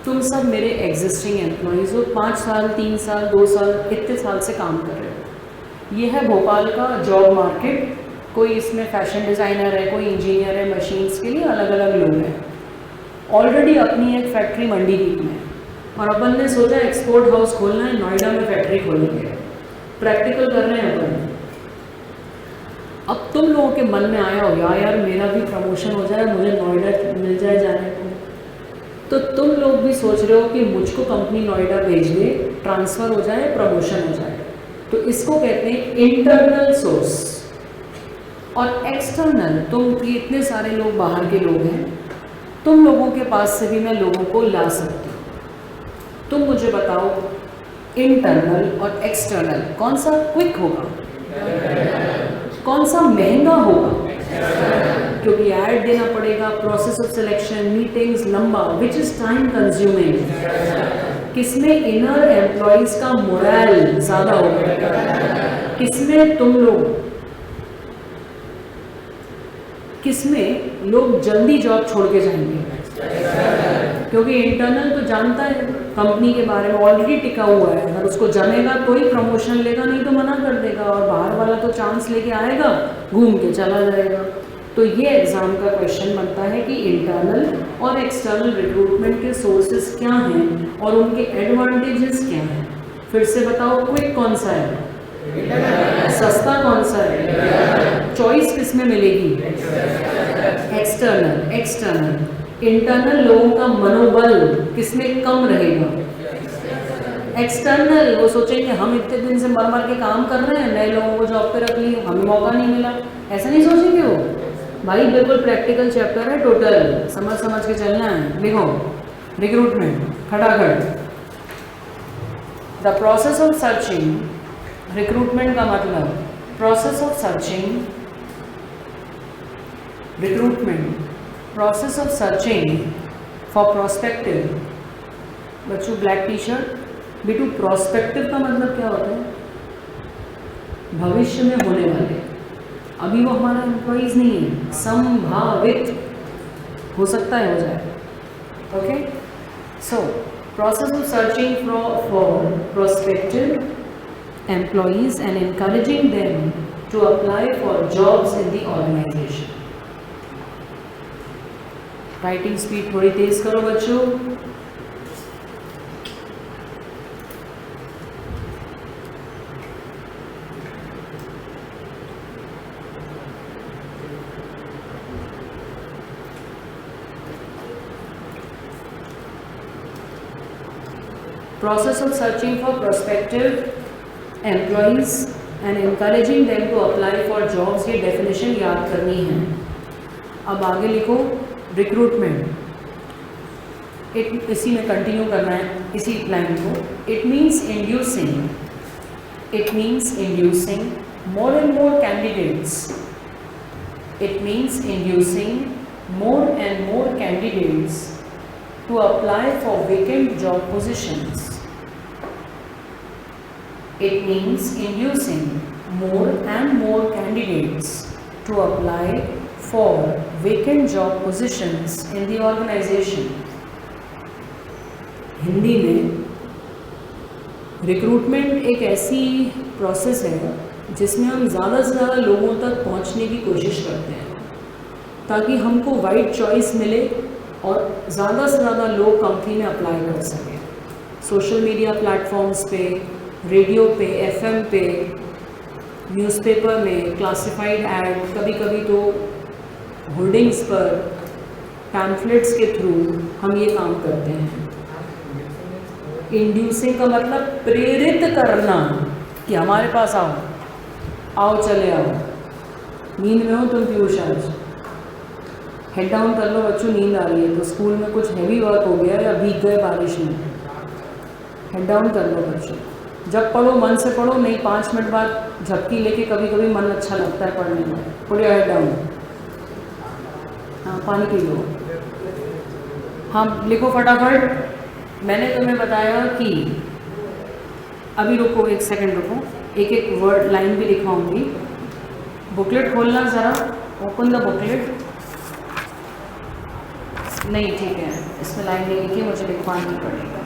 तुम सब मेरे एग्जिस्टिंग एम्प्लॉयज़ हो, 5 साल 3 साल 2 साल इतने साल से काम कर रहे हो। ये है भोपाल का जॉब मार्केट। कोई इसमें फैशन डिज़ाइनर है, कोई इंजीनियर है, मशीन्स के लिए अलग अलग लोग हैं। ऑलरेडी अपनी एक फैक्ट्री मंडीदीप में, और अपन ने सोचा एक्सपोर्ट हाउस खोलना है, नोएडा में फैक्ट्री खोलेंगे। प्रैक्टिकल कर रहे हैं अपन। अब तुम लोगों के मन में आया हो यार मेरा भी प्रमोशन हो जाए, मुझे नोएडा मिल जाए जाने को। तो तुम लोग भी सोच रहे हो कि मुझको कंपनी नोएडा भेज दे, ट्रांसफ़र हो जाए, प्रमोशन हो जाए। तो इसको कहते हैं इंटरनल सोर्स। और एक्सटर्नल, तुम इतने सारे लोग बाहर के लोग हैं, तुम लोगों के पास से भी मैं लोगों को ला सकती हूँ। तुम मुझे बताओ इंटरनल और एक्सटर्नल कौन सा क्विक होगा, कौन सा महंगा होगा? क्योंकि ऐड देना पड़ेगा, प्रोसेस ऑफ सिलेक्शन, मीटिंग्स लंबा, विच इज टाइम कंज्यूमिंग। किसमें इनर एम्प्लॉयज का मोरल ज़्यादा होगा। किसमें तुम लोग, किसमें लोग जल्दी जॉब छोड़ के जाएंगे? क्योंकि इंटरनल तो जानता है कंपनी के बारे में, ऑलरेडी टिका हुआ है, अगर उसको जमेगा तो ही प्रमोशन लेगा, नहीं तो मना कर देगा, और बाहर वाला तो चांस लेके आएगा, घूम के चला जाएगा। तो ये एग्ज़ाम का क्वेश्चन बनता है कि इंटरनल और एक्सटर्नल रिक्रूटमेंट के सोर्सेज क्या हैं और उनके एडवांटेजेस क्या हैं। फिर से बताओ, क्विक कौन सा है, सस्ता कौन सा है, चॉइस किस में मिलेगी? एक्सटर्नल। एक्सटर्नल। इंटरनल लोगों का मनोबल किसमें कम रहेगा? एक्सटर्नल। वो सोचेंगे हम इतने दिन से मर मर के काम कर रहे हैं, नए लोगों को जॉब पे रख लिए, हमें मौका नहीं मिला, ऐसा नहीं सोचेंगे वो। भाई बिल्कुल प्रैक्टिकल चैप्टर है, टोटल समझ समझ के चलना है। देखो, रिक्रूटमेंट खटाखट, the process of searching, recruitment का मतलब process of searching, recruitment, process of searching for prospective. बच्चों ब्लैक टी शर्ट, बेटू प्रोस्पेक्टिव का मतलब क्या होता है? भविष्य में होने वाले, अभी वो हमारा एम्प्लॉइज नहीं है, संभावित हो सकता है हो जाए। Okay, so process of searching for prospective employees and encouraging them to apply for jobs in the organization. Writing speed थोड़ी तेज करो बच्चों। Process of searching for prospective employees and encouraging them to apply for jobs, ये definition याद करनी है। अब आगे लिखो रिक्रूटमेंट, इसी में कंटिन्यू करना है, इसी लाइन को। It means inducing, it means inducing more and more candidates, it means inducing more and more candidates to apply for vacant job positions. It means inducing more and more candidates to apply for vacant job positions in the organization. Hindi में recruitment एक ऐसी process है जिसमें हम ज़्यादा से ज़्यादा लोगों तक पहुंचने की कोशिश करते हैं ताकि हमको वाइड चॉइस मिले और ज़्यादा से ज़्यादा लोग कंपनी में अप्लाई कर सकें। सोशल मीडिया प्लेटफॉर्म्स पे, रेडियो पे, एफएम पे, न्यूज़पेपर में, क्लासिफाइड ऐड, कभी कभी तो होर्डिंग्स पर, पैम्फलेट्स के थ्रू हम ये काम करते हैं। इंड्यूसिंग का मतलब प्रेरित करना कि हमारे पास आओ, आओ चले आओ। नींद में हो तुम पीयूष, आज हेड डाउन कर लो बच्चों, नींद आ रही है तो स्कूल में कुछ हैवी वर्क हो गया या भीग गए बारिश में, हेड डाउन कर लो बच्चों। जब पढ़ो मन से पढ़ो, नहीं 5 मिनट बाद झपकी लेके कभी कभी मन अच्छा लगता है पढ़ने में, पुट योर हेड डाउन। हाँ पानी पी लो। हाँ लिखो फटाफट। मैंने तुम्हें बताया कि अभी रुको, 1 सेकंड रुको, एक एक वर्ड लाइन भी लिखाऊंगी। बुकलेट खोलना ज़रा, ओपन द बुकलेट। नहीं ठीक है, इसमें लाइन नहीं लिखी, मुझे लिखवानी पड़ेगा।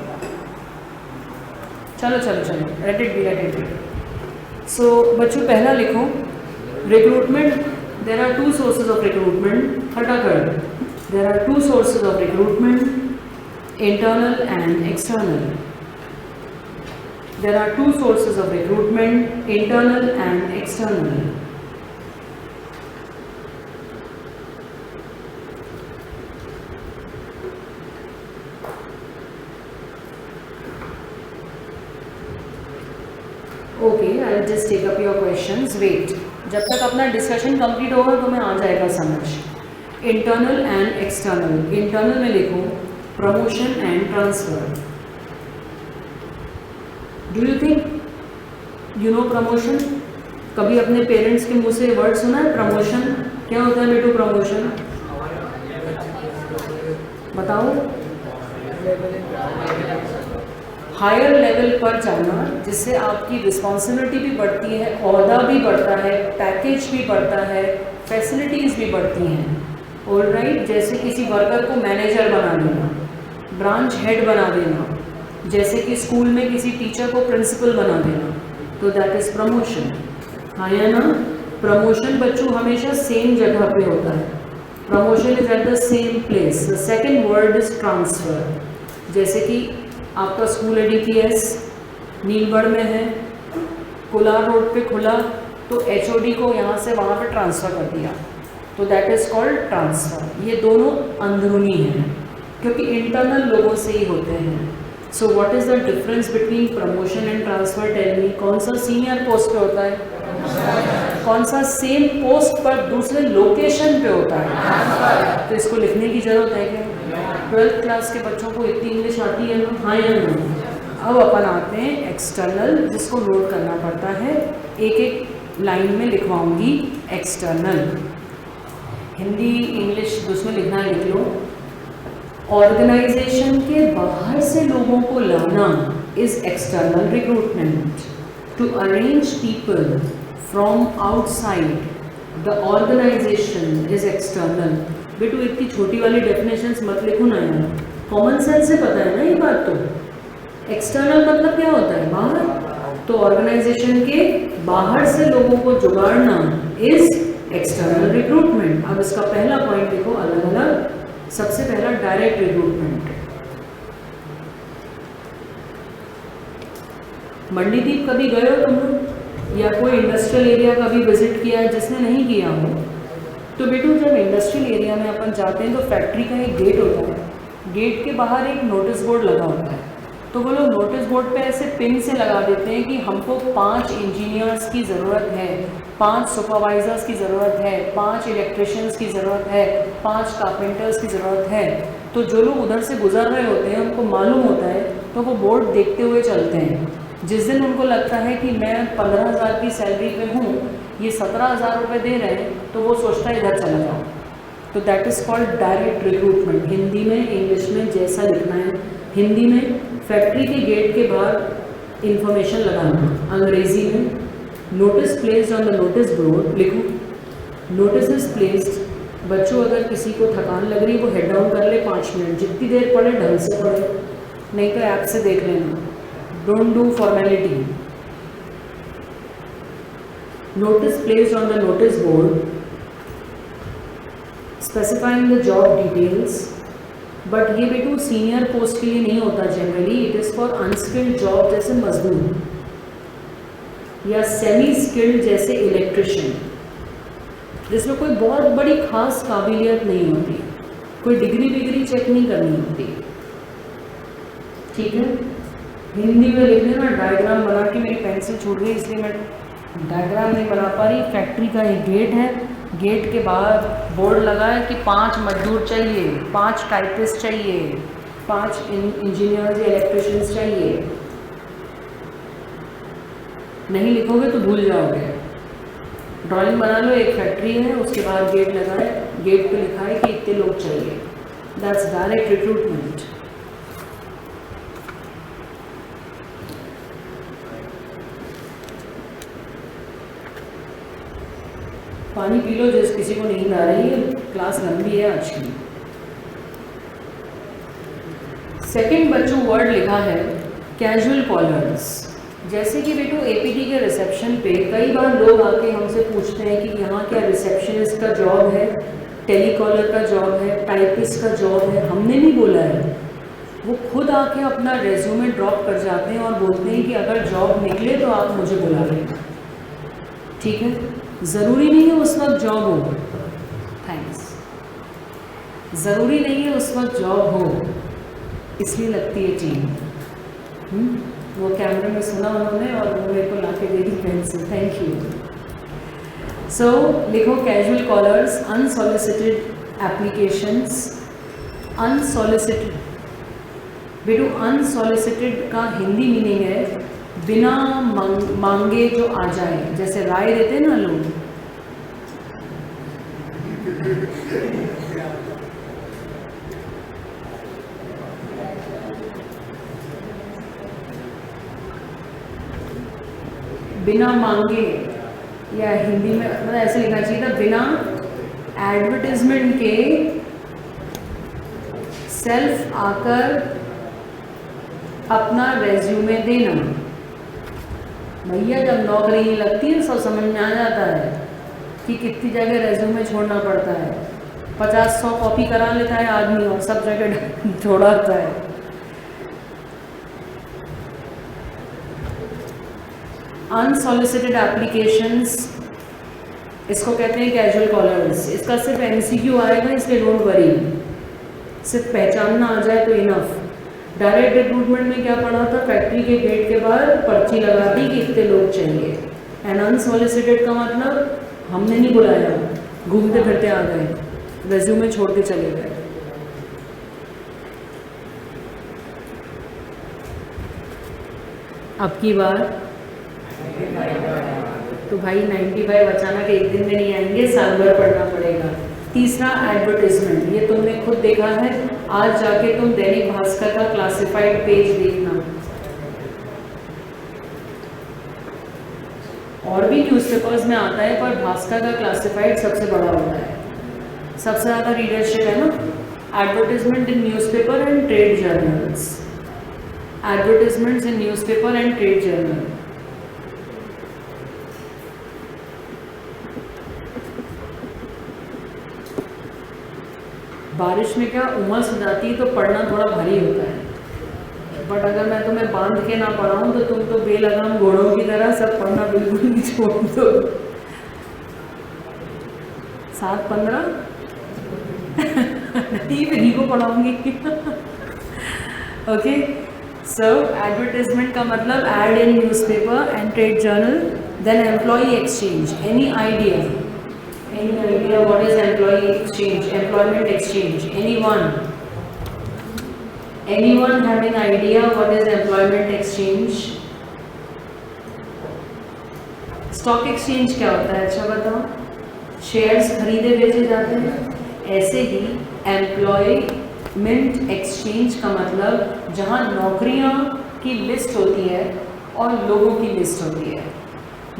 चलो चलो चलो, let it be, let it be. So बच्चों पहला लिखो recruitment. There are 2 sources of recruitment. फटाफट, there are 2 sources of recruitment, internal and external. There are 2 sources of recruitment, internal and external. Okay, I will just take up your questions. Wait, जब तक अपना discussion complete होगा तो मैं आ जाएगा समझ। Internal and external. Internal में लिखो promotion and transfer. Do you think you know promotion? कभी अपने पेरेंट्स के मुंह से वर्ड सुना है प्रमोशन? क्या होता है बेटू प्रमोशन? बताओ। हायर लेवल पर जाना, जिससे आपकी रिस्पॉन्सिबिलिटी भी बढ़ती है, ओहदा भी बढ़ता है, पैकेज भी बढ़ता है, फैसिलिटीज़ भी बढ़ती हैं। ऑलराइट, जैसे किसी वर्कर को मैनेजर बना देना, ब्रांच हेड बना देना, जैसे कि स्कूल में किसी टीचर को प्रिंसिपल बना देना, तो दैट इज़ प्रमोशन। हाँ या ना? प्रमोशन बच्चों हमेशा सेम जगह पे होता है, promotion is at the same place. The second word is transfer. जैसे कि आपका स्कूल है DPS, नीलगढ़ में है, कोलार रोड पे खुला, तो HOD को यहाँ से वहाँ पे ट्रांसफ़र कर दिया, तो दैट इज़ कॉल्ड ट्रांसफ़र। ये दोनों अंदरूनी हैं क्योंकि इंटरनल लोगों से ही होते हैं। So what is the difference between promotion and transfer? Tell me, कौन सा सीनियर पोस्ट पे होता है, कौन सा सेम पोस्ट पर दूसरे लोकेशन पे होता है? तो इसको लिखने की ज़रूरत है क्या? 12th क्लास के बच्चों को इतनी इंग्लिश आती है ना? हाँ या नहीं? अब अपन आते हैं एक्सटर्नल, जिसको नोट करना पड़ता है, एक एक लाइन में लिखवाऊंगी। एक्सटर्नल हिंदी इंग्लिश उसमें लिखना है, लिख लो। ऑर्गेनाइजेशन के बाहर से लोगों को लाना is external recruitment. To arrange people from outside the organisation is external. बेटू इतनी छोटी वाली डेफिनेशंस मत लिखो ना यार, कॉमन सेंस से पता है ना ये बात। तो एक्सटर्नल मतलब क्या होता है? बाहर। तो ऑर्गेनाइजेशन के बाहर से लोगों को जुगाड़ना इज एक्सटर्नल रिक्रूटमेंट। अब इसका पहला पॉइंट देखो अलग अलग। सबसे पहला डायरेक्ट रिक्रूटमेंट। मंडीदीप कभी गए हो तुम लोग, या कोई इंडस्ट्रियल एरिया कभी विजिट किया है? जिसने नहीं किया हो तो बेटू, जब इंडस्ट्रियल एरिया में अपन जाते हैं तो फैक्ट्री का एक गेट होता है, गेट के बाहर एक नोटिस बोर्ड लगा होता है। तो वो लोग नोटिस बोर्ड पे ऐसे पिन से लगा देते हैं कि हमको 5 इंजीनियर्स की ज़रूरत है, 5 सुपरवाइजर्स की ज़रूरत है, 5 इलेक्ट्रिशियंस की ज़रूरत है, 5 कारपेंटर्स की ज़रूरत है। तो जो लोग उधर से गुजर रहे होते हैं उनको मालूम होता है, तो वो बोर्ड देखते हुए चलते हैं। जिस दिन उनको लगता है कि मैं 15,000 की सैलरी पे हूँ, ये 17,000 रुपये दे रहे हैं, तो वो सोचता है इधर चला जाओ। तो that is called direct recruitment. Hindi में इंग्लिश में जैसा लिखना है। हिंदी में फैक्ट्री के गेट के बाहर इंफॉर्मेशन लगाना, अंग्रेजी में notice placed on the notice board लिखो। Notice is placed. बच्चों अगर किसी को थकान लग रही है वो हेड डाउन कर ले 5 मिनट, जितनी देर पढ़े ढंग से पढ़े, नहीं तो ऐप से देख लेना। Don't do formality. Notice placed on the notice board specifying the job details. But ये बेटू सीनियर पोस्ट के लिए नहीं होता generally, it is for unskilled job जैसे मजदूर या सेमी स्किल्ड जैसे इलेक्ट्रिशियन, जिसमें कोई बहुत बड़ी खास काबिलियत नहीं होती, कोई डिग्री विग्री चेक नहीं करनी होती। ठीक है, हिंदी में लिख लेना। डायग्राम बना के, मेरी पेंसिल छूट गई इसलिए मैं डायग्राम नहीं बना पा रही। फैक्ट्री का एक गेट है, गेट के बाहर बोर्ड लगा है कि 5 मजदूर चाहिए, 5 टाइपिस्ट चाहिए, 5 इंजीनियर्स या इलेक्ट्रिशियंस चाहिए। नहीं लिखोगे तो भूल जाओगे। ड्राइंग बना लो, एक फैक्ट्री है, उसके बाहर गेट लगा है, गेट पे लिखा है कि इतने लोग चाहिए। That's direct recruitment. पानी पी लो जिस किसी को नींद आ रही है, क्लास लंबी है आज की। सेकंड बच्चों वर्ड लिखा है कैजुअल कॉलर्स। जैसे कि बेटू APT के रिसेप्शन पे कई बार लोग आके हमसे पूछते हैं कि यहाँ क्या रिसेप्शनिस्ट का जॉब है, टेलीकॉलर का जॉब है, टाइपिस्ट का जॉब है। हमने नहीं बोला है, वो खुद आके अपना रेज्यूमे ड्रॉप कर जाते हैं और बोलते हैं कि अगर जॉब निकले तो आप मुझे बुला लेना। ठीक है, ज़रूरी नहीं है उस वक्त जॉब हो। थैंक्स। ज़रूरी नहीं है उस वक्त जॉब हो, इसलिए लगती है टीम। वो कैमरे में सुना उन्होंने और वो मेरे को ला के दे दी पेंसिल। Thank you. सो लिखो casual callers, unsolicited applications. Unsolicited बेटू, अनसॉलिसिटेड का हिंदी मीनिंग है बिना मांगे जो आ जाए। जैसे राय देते हैं ना लोग, बिना मांगे, या हिंदी में मतलब ऐसे लिखना चाहिए था, बिना एडवर्टिजमेंट के सेल्फ आकर अपना रेज्यूमे देना। भैया जब नौकरी नहीं लगती है सब समझ में आ जाता है कि कितनी जगह रेज्यूमे छोड़ना पड़ता है। 50-100 कॉपी करा लेता है आदमी और सब जगह छोड़ाता है। अनसॉलिसिटेड एप्लीकेशंस, इसको कहते हैं कैजुअल कॉलर्स। इसका सिर्फ MCQ आएगा, इसलिए डोंट वरी, सिर्फ पहचानना आ जाए तो इनफ। डायरेक्ट रिक्रूटमेंट में क्या पढ़ा था, फैक्ट्री के गेट के बाहर पर्ची लगा दी कि इतने लोग चाहिए। एंड अनसॉलिसिटेड का मतलब हमने नहीं बुलाया, घूमते फिरते आ गए, रेज्यूमे छोड़ के चले गए। अब की बार तो भाई 95 अचानक एक दिन में नहीं आएंगे, साल भर पढ़ना पड़ेगा। तीसरा एडवर्टिजमेंट, ये तुमने खुद देखा है, आज जाके तुम दैनिक भास्कर का क्लासिफाइड पेज देखना, और भी न्यूज़पेपर्स में आता है पर भास्कर का क्लासिफाइड सबसे बड़ा होता है, सबसे ज़्यादा रीडरशिप है ना। Advertisement in newspaper and trade journals, advertisements in newspaper and trade journal. बारिश में क्या उमस हो जाती है तो पढ़ना थोड़ा भारी होता है, बट अगर मैं तुम्हें बांध के ना पढ़ाऊँ तो तुम तो बेलगाम घोड़ों की तरह सब पढ़ना बिल्कुल नहीं छोड़ दो। 7-15 इन्हीं को पढ़ाऊंगी। ओके, सो एडवर्टाइजमेंट का मतलब ad in newspaper and trade journal. Then employee exchange, any idea what is employee exchange, employment exchange? Anyone having idea what is employment exchange? Stock exchange क्या होता है, अच्छा बताओ। शेयर्स खरीदे बेचे जाते हैं। ऐसे ही एम्प्लॉयमेंट एक्सचेंज का मतलब जहां नौकरियां की लिस्ट होती है और लोगों की लिस्ट होती है।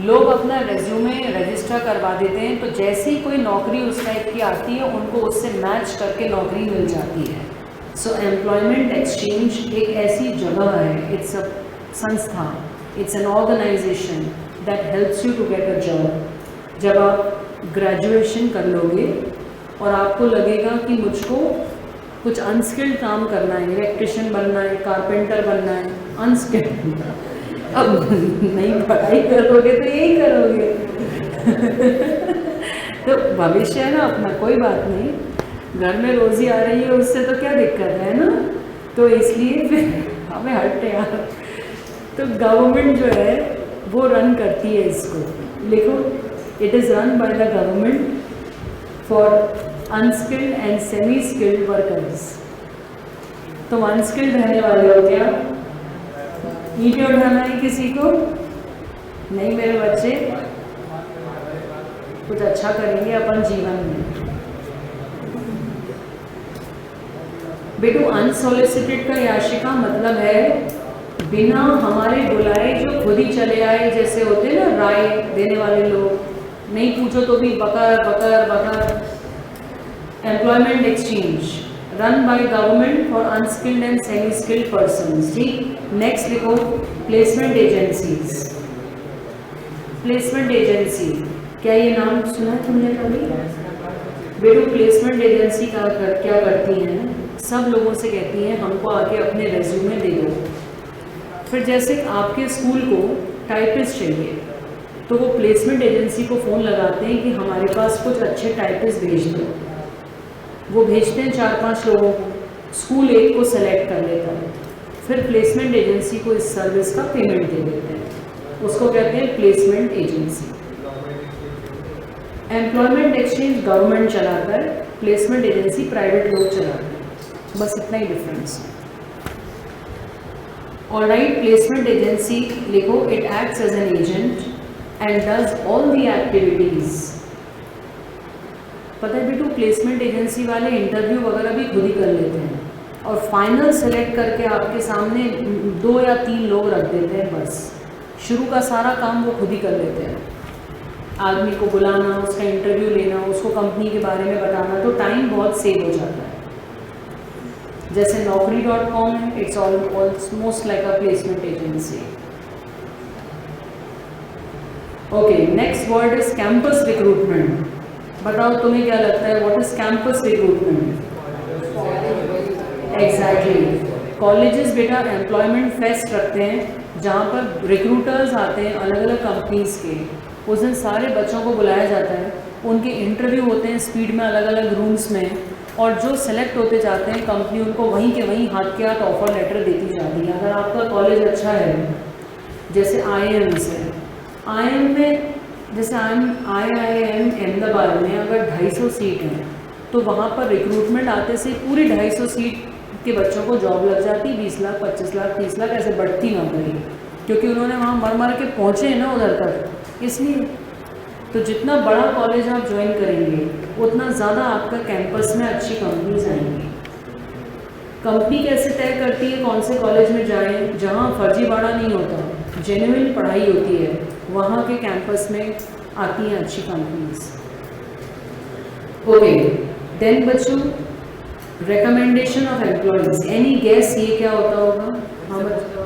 लोग अपना रेज्यूमे रजिस्टर करवा देते हैं, तो जैसे ही कोई नौकरी उस टाइप की आती है उनको उससे मैच करके नौकरी मिल जाती है। सो एम्प्लॉयमेंट एक्सचेंज एक ऐसी जगह है, इट्स अ संस्था, it's an organization that helps you to get a job. जब आप ग्रेजुएशन कर लोगे और आपको लगेगा कि मुझको कुछ अनस्किल्ड काम करना है, इलेक्ट्रिशियन बनना है, कारपेंटर बनना है, अनस्किल्ड, अब नहीं पढ़ाई करोगे तो यही करोगे। तो भविष्य है ना अपना, कोई बात नहीं, घर में रोजी आ रही है उससे तो क्या दिक्कत है ना। तो इसलिए फिर हमें हट यार, तो गवर्नमेंट जो है वो रन करती है इसको। लिखो, it is run by the government for unskilled and semi skilled workers. तुम अनस्किल्ड रहने वाले हो क्या? ईंटें उठाना है किसी को? नहीं मेरे बच्चे, कुछ अच्छा करेंगे अपन जीवन में। बेटू अनसॉलिसिटेड का याशिका मतलब है बिना हमारे बुलाए जो खुद ही चले आए, जैसे होते हैं ना राय देने वाले लोग, नहीं पूछो तो भी बकर बकर बकर। Employment exchange run by government for unskilled and semi skilled persons. ठीक, नेक्स्ट लिखो प्लेसमेंट एजेंसीज। प्लेसमेंट एजेंसी, क्या ये नाम सुना है तुमने कभी? बेटू प्लेसमेंट एजेंसी क्या करती हैं, सब लोगों से कहती हैं हमको आके अपने रेज्यूमे दे दो। फिर जैसे आपके स्कूल को टाइपिस्ट चाहिए तो वो प्लेसमेंट एजेंसी को फ़ोन लगाते हैं कि हमारे पास कुछ अच्छे टाइपिस्ट भेज दो। वो भेजते हैं 4-5 लोगों को, स्कूल एक को सेलेक्ट कर लेता है, फिर प्लेसमेंट एजेंसी को इस सर्विस का पेमेंट दे देते हैं, उसको कहते हैं placement agency. Employment exchange government चलाता है, प्लेसमेंट एजेंसी प्राइवेट लोग चलाते हैं, बस इतना ही डिफरेंस है। ऑलराइट, प्लेसमेंट एजेंसी लिखो, it acts as an agent and does all the activities. पता है बेटू, प्लेसमेंट एजेंसी वाले इंटरव्यू वगैरह भी खुद ही कर लेते हैं और फाइनल सेलेक्ट करके आपके सामने 2 या 3 लोग रख देते हैं, बस शुरू का सारा काम वो खुद ही कर लेते हैं। आदमी को बुलाना, उसका इंटरव्यू लेना, उसको कंपनी के बारे में बताना, तो टाइम बहुत सेव हो जाता है। जैसे naukri.com है, it's almost like a placement agency. Okay, next word is campus recruitment. बताओ तुम्हें क्या लगता है, what is campus recruitment? Exactly, colleges बेटा एम्प्लॉयमेंट फेस्ट रखते हैं जहाँ पर रिक्रूटर्स आते हैं अलग अलग कंपनीज के। उस दिन सारे बच्चों को बुलाया जाता है, उनके इंटरव्यू होते हैं स्पीड में अलग अलग रूम्स में, और जो सेलेक्ट होते जाते हैं कंपनी उनको वहीं के वहीं हाथ के हाथ ऑफर लेटर देती जाती है। अगर आपका कॉलेज अच्छा है, जैसे IIMs है, IIM में जैसे IIM अहमदाबाद में अगर 250 सीट हैं तो वहाँ पर रिक्रूटमेंट आते से पूरी 250 सीट के बच्चों को जॉब लग जाती, 20 लाख 25 लाख 30 लाख ऐसे बढ़ती ना करी, क्योंकि उन्होंने वहाँ मर मर के पहुँचे हैं ना उधर तक। इसलिए तो जितना बड़ा कॉलेज आप ज्वाइन करेंगे उतना ज़्यादा आपका कैंपस में अच्छी कंपनीज आएंगी। कंपनी कैसे तय करती है कौन से कॉलेज में जाएं? जहाँ फर्जीवाड़ा नहीं होता, जेन्युइन पढ़ाई होती है, वहाँ के कैंपस में आती हैं अच्छी कंपनीज। ओके, देन बच्चों recommendation of employees, any guess ये क्या होता होगा? हाँ बच्चों,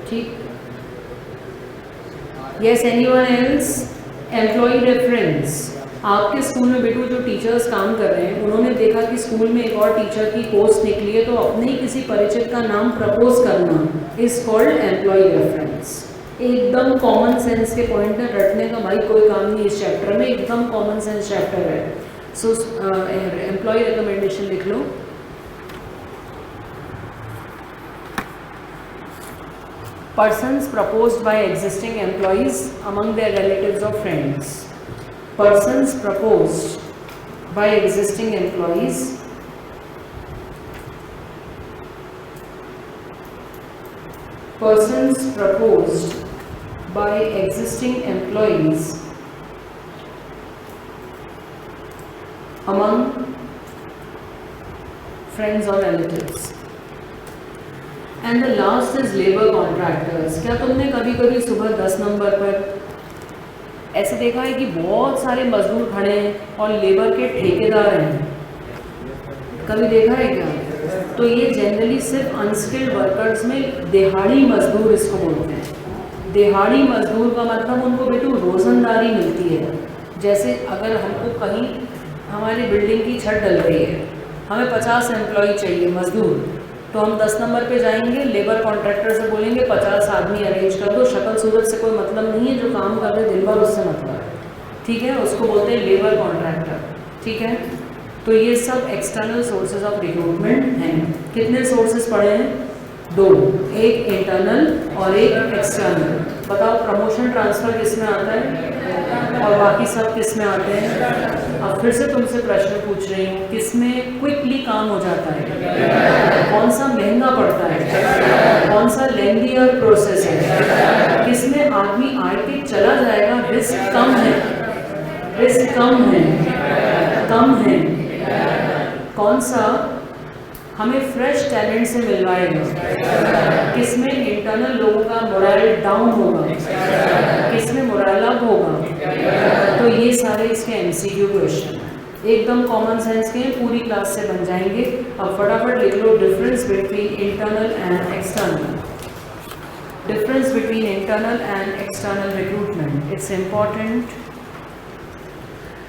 ठीक, yes, anyone else? Employee reference. आपके स्कूल में बेटू जो टीचर्स काम कर रहे हैं उन्होंने देखा कि स्कूल में एक और टीचर की पोस्ट निकली है, तो अपने ही किसी परिचित का नाम प्रपोज करना इज कॉल्ड एम्प्लॉय रेफरेंस। एकदम कॉमन सेंस के पॉइंट है, रटने का भाई कोई काम नहीं इस चैप्टर में, एकदम कॉमन सेंस चैप्टर है। सो एम्प्लॉय रिकमेंडेशन लिख लो। Persons proposed by existing employees among their relatives or friends. Persons proposed by existing employees persons proposed by existing employees among friends or relatives. And the last is labour contractors. क्या तुमने कभी कभी सुबह 10 number पर ऐसे देखा है कि बहुत सारे मजदूर खड़े हैं और लेबर के ठेकेदार हैं? कभी देखा है क्या? तो ये जनरली सिर्फ अनस्किल्ड वर्कर्स में दिहाड़ी मजदूर इसको बोलते हैं। दिहाड़ी मजदूर का मतलब उनको बेटू रोजंदारी मिलती है। जैसे अगर हमको कहीं हमारी बिल्डिंग की छत डल रही है, हमें 50 एम्प्लॉय चाहिए मजदूर, तो हम 10 नंबर पे जाएंगे, लेबर कॉन्ट्रैक्टर से बोलेंगे 50 आदमी अरेंज कर दो। शक्ल सूरत से कोई मतलब नहीं है, जो काम कर रहे दिन भर उससे मतलब है, ठीक है? उसको बोलते हैं लेबर कॉन्ट्रैक्टर, ठीक है? तो ये सब एक्सटर्नल सोर्सेज ऑफ रिक्रूटमेंट हैं। कितने सोर्सेज पढ़े हैं? 2, एक इंटरनल और एक एक्सटर्नल। बताओ प्रमोशन ट्रांसफ़र किस में आता है और बाकी सब किस में आते हैं? अब फिर से तुमसे प्रश्न पूछ रही हूँ, किस में क्विकली काम हो जाता है? कौन सा महंगा पड़ता है? कौन सा लेंदियर प्रोसेस है? किस में आदमी आए के चला जाएगा, रिस्क कम है, रिस्क कम है, कम है? कौन सा हमें फ्रेश टैलेंट से मिलवाएगा? किसमें इंटरनल लोगों का मोरल डाउन होगा, किसमें मोरल अप होगा? तो ये सारे इसके MCQ क्वेश्चन हैं, एकदम कॉमन सेंस के, पूरी क्लास से बन जाएंगे। अब फटाफट लिख लो difference between internal and external. Difference between internal and external recruitment, it's important.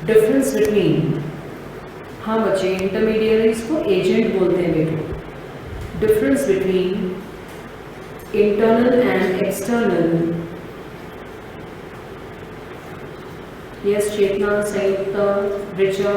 Difference between, हाँ बच्चे, इंटरमीडिएरीज को एजेंट बोलते हैं बेटो। Difference between internal and external, yes Chetna, Sanyukta, Richa.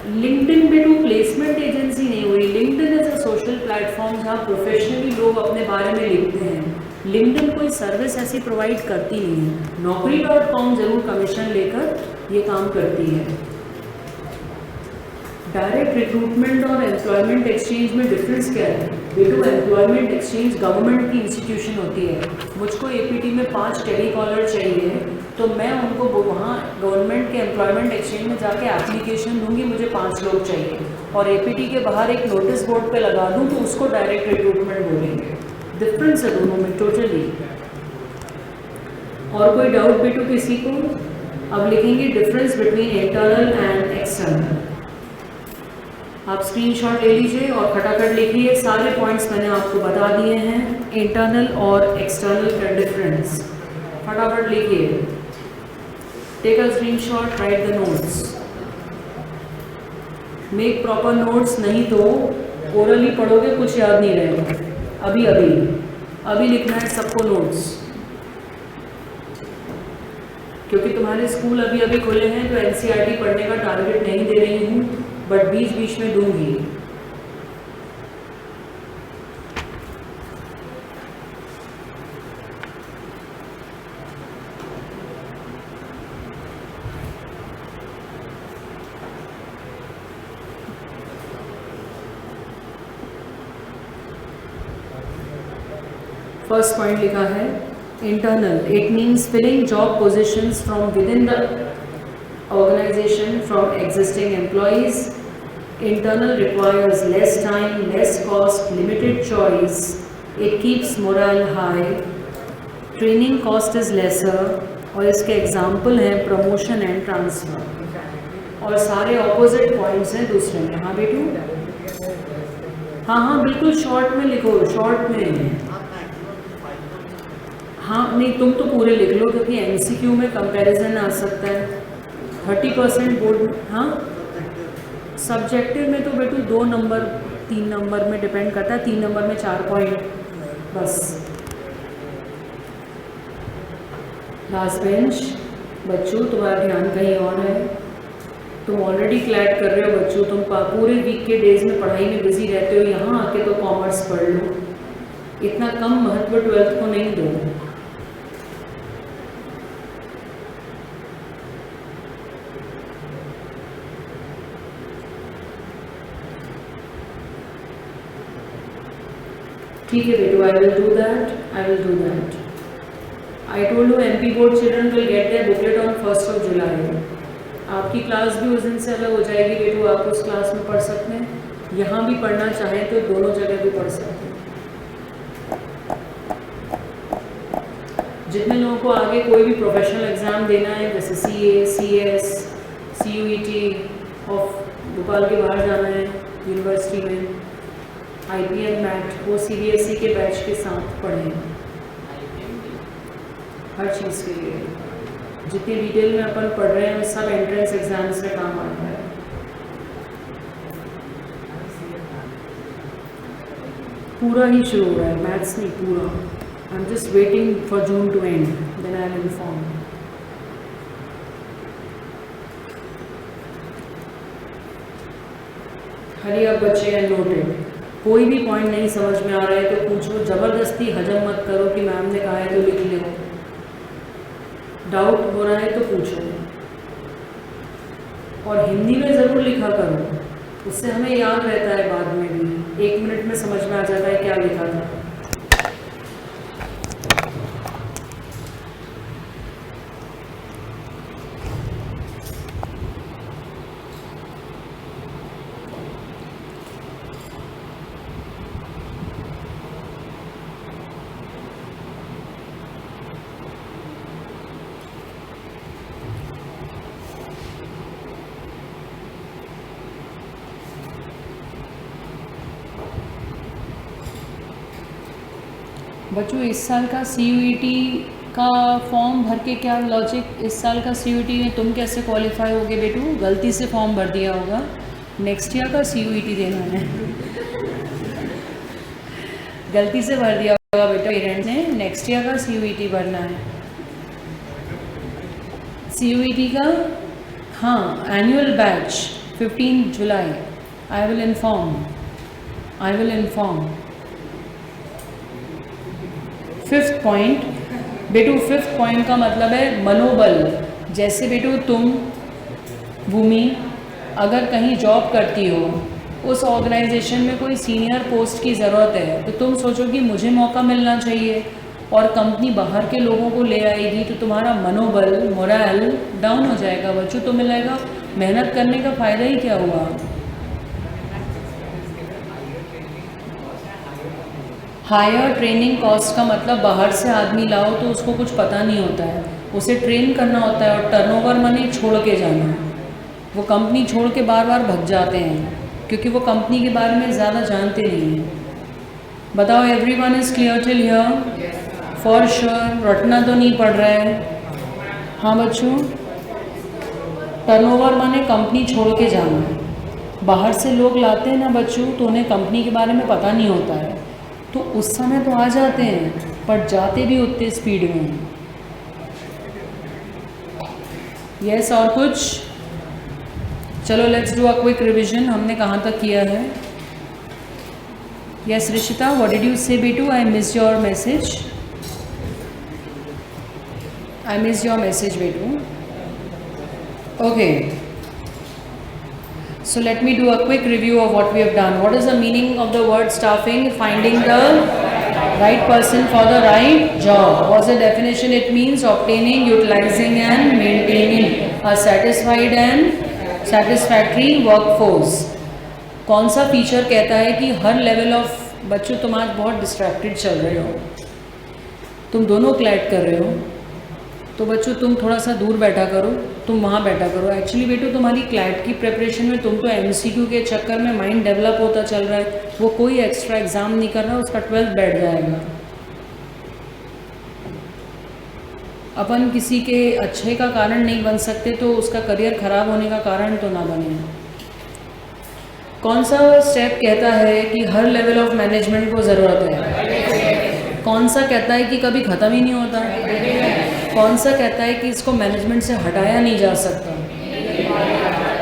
LinkedIn बेटो प्लेसमेंट एजेंसी नहीं हुई। LinkedIn is a social platform जहाँ प्रोफेशनली लोग अपने बारे में लिखते हैं। लिंक्डइन कोई सर्विस ऐसी प्रोवाइड करती नहीं है। naukri.com जरूर कमीशन लेकर ये काम करती है। डायरेक्ट रिक्रूटमेंट और एम्प्लॉयमेंट एक्सचेंज में डिफरेंस क्या है बेटू? एम्प्लॉयमेंट एक्सचेंज गवर्नमेंट की इंस्टीट्यूशन होती है। मुझको एपीटी में 5 टेलीकॉलर चाहिए, तो मैं उनको वहाँ गवर्नमेंट के एम्प्लॉयमेंट एक्सचेंज में जाके एप्लीकेशन दूंगी, मुझे 5 लोग चाहिए, और एपीटी के बाहर एक नोटिस बोर्ड पे लगा दूँ तो उसको डायरेक्ट रिक्रूटमेंट बोलेंगे। डिफरेंस है दोनों में टोटली। और कोई डाउट बेटू किसी को? अब लिखेंगे difference between internal and external. आप स्क्रीनशॉट ले लीजिए और खटाखट लिखिए। सारे पॉइंट्स मैंने आपको बता दिए हैं, इंटरनल और एक्सटर्नल का डिफरेंस। फटाफट लिखिए, take a screenshot, write the notes, make proper notes, नहीं तो ओरली पढ़ोगे कुछ याद नहीं रहेगा। अभी अभी अभी लिखना है सबको नोट्स, क्योंकि तुम्हारे स्कूल अभी अभी खुले हैं तो एनसीईआरटी पढ़ने का टारगेट नहीं दे रही हूँ, बट बीच बीच में दूंगी। फर्स्ट पॉइंट लिखा है internal, it means filling job positions from within the organization from existing employees. Internal requires less time, less cost, limited choice. It keeps morale high. Training cost is lesser. और इसके example हैं promotion and transfer. और सारे opposite points हैं दूसरे में। हाँ बेटू, हाँ बिल्कुल शॉर्ट में लिखो, शॉर्ट में। हाँ नहीं, तुम तो पूरे लिख लो, क्योंकि एमसीक्यू में कंपैरिजन आ सकता है। 30% बोर्ड, हाँ सब्जेक्टिव में तो बेटू 2 नंबर 3 नंबर में डिपेंड करता है, 3 नंबर में 4 पॉइंट बस। लास्ट बेंच बच्चों, तुम्हारा ध्यान कहीं और है, तुम ऑलरेडी क्लैट कर रहे हो बच्चों, तुम पूरे वीक के डेज में पढ़ाई में बिजी रहते हो, यहाँ आके तो कॉमर्स पढ़ लो, इतना कम महत्व 12th को नहीं दो। ठीक है बेटू, I will do that, I will do that. I told you MP board children will get their booklet on 1 July. आपकी क्लास भी उस दिन से अलग हो जाएगी बेटू, आप उस क्लास में पढ़ सकते हैं, यहाँ भी पढ़ना चाहें तो दोनों जगह भी पढ़ सकते हैं। जितने लोगों को आगे कोई भी प्रोफेशनल एग्ज़ाम देना है, जैसे CA, CS, CUET of Bhopal के बाहर जाना है यूनिवर्सिटी में, IPM मैट, वो CBSE के बैच के साथ पढ़ें हर चीज़ के लिए। जितनी डिटेल में अपन पढ़ रहे हैं वो सब एंट्रेंस एग्जाम्स में काम आता है। पूरा ही शुरू हो रहा है, मैथ्स नहीं पूरा। I am just waiting for June to end, then I will inform. Hurry अब बच्चे एंड नोटेड। कोई भी पॉइंट नहीं समझ में आ रहा है तो पूछो, ज़बरदस्ती हजम मत करो कि मैम ने कहा है तो लिख लो। डाउट हो रहा है तो पूछो, और हिंदी में ज़रूर लिखा करो, उससे हमें याद रहता है बाद में भी, 1 मिनट में समझ में आ जाता है क्या लिखा था। बच्चों इस साल का CUET का फॉर्म भर के क्या लॉजिक, इस साल का CUET में तुम कैसे क्वालिफाई होगे बेटू? गलती से फॉर्म भर दिया होगा, नेक्स्ट ईयर का CUET देना है। गलती से भर दिया होगा बेटा पेरेंट्स ने, नेक्स्ट ईयर का CUET भरना है। CUET का हाँ annual batch 15 July. I will inform, I will inform. 5th point बेटू, 5th पॉइंट का मतलब है मनोबल। जैसे बेटू तुम भूमि अगर कहीं जॉब करती हो, उस ऑर्गेनाइजेशन में कोई सीनियर पोस्ट की ज़रूरत है, तो तुम सोचो कि मुझे मौका मिलना चाहिए, और कंपनी बाहर के लोगों को ले आएगी तो तुम्हारा मनोबल, मोरल डाउन हो जाएगा बच्चों। तो मिलेगा मेहनत करने का फ़ायदा ही क्या हुआ। हायर ट्रेनिंग कॉस्ट का मतलब बाहर से आदमी लाओ तो उसको कुछ पता नहीं होता है, उसे ट्रेन करना होता है, और टर्नओवर मनी छोड़ के जाना। वो कंपनी छोड़ के बार बार भग जाते हैं क्योंकि वो कंपनी के बारे में ज़्यादा जानते नहीं हैं। बताओ, everyone is clear till here? For sure, रटना तो नहीं पड़ रहा है। हाँ बच्चों, टर्नओवर माने कंपनी छोड़ के जाना। बाहर से लोग लाते हैं ना बच्चों, तो उन्हें कंपनी के बारे में पता नहीं होता है, तो उस समय तो आ जाते हैं पर जाते भी उतने स्पीड में। यस, और कुछ? चलो let's do a quick revision. हमने कहाँ तक किया है? Yes Rishita, what did you say बेटू? I miss your message. I missed your message, Betu. Okay. So let me do a quick review of what we have done. What is the meaning of the word staffing? Finding the right person for the right job. What's the definition? It means obtaining, utilizing and maintaining a satisfied and satisfactory workforce. कौन सा feature कहता है कि हर level of बच्चों, तुम आज बहुत distracted चल रहे हो, तुम दोनों क्लैट कर रहे हो, तो बच्चों तुम थोड़ा सा दूर बैठा करो, तुम वहाँ बैठा करो। एक्चुअली बेटो तुम्हारी क्लैट की प्रिपरेशन में तुम तो एमसीक्यू के चक्कर में माइंड डेवलप होता चल रहा है, वो कोई एक्स्ट्रा एग्ज़ाम नहीं कर रहा, उसका 12th बैठ जाएगा। अपन किसी के अच्छे का कारण नहीं बन सकते, तो उसका करियर ख़राब होने का कारण तो ना बने। कौन सा स्टेप कहता है कि हर लेवल ऑफ मैनेजमेंट को ज़रूरत है? कौन सा कहता है कि कभी ख़त्म ही नहीं होता? कौन सा कहता है कि इसको मैनेजमेंट से हटाया नहीं जा सकता?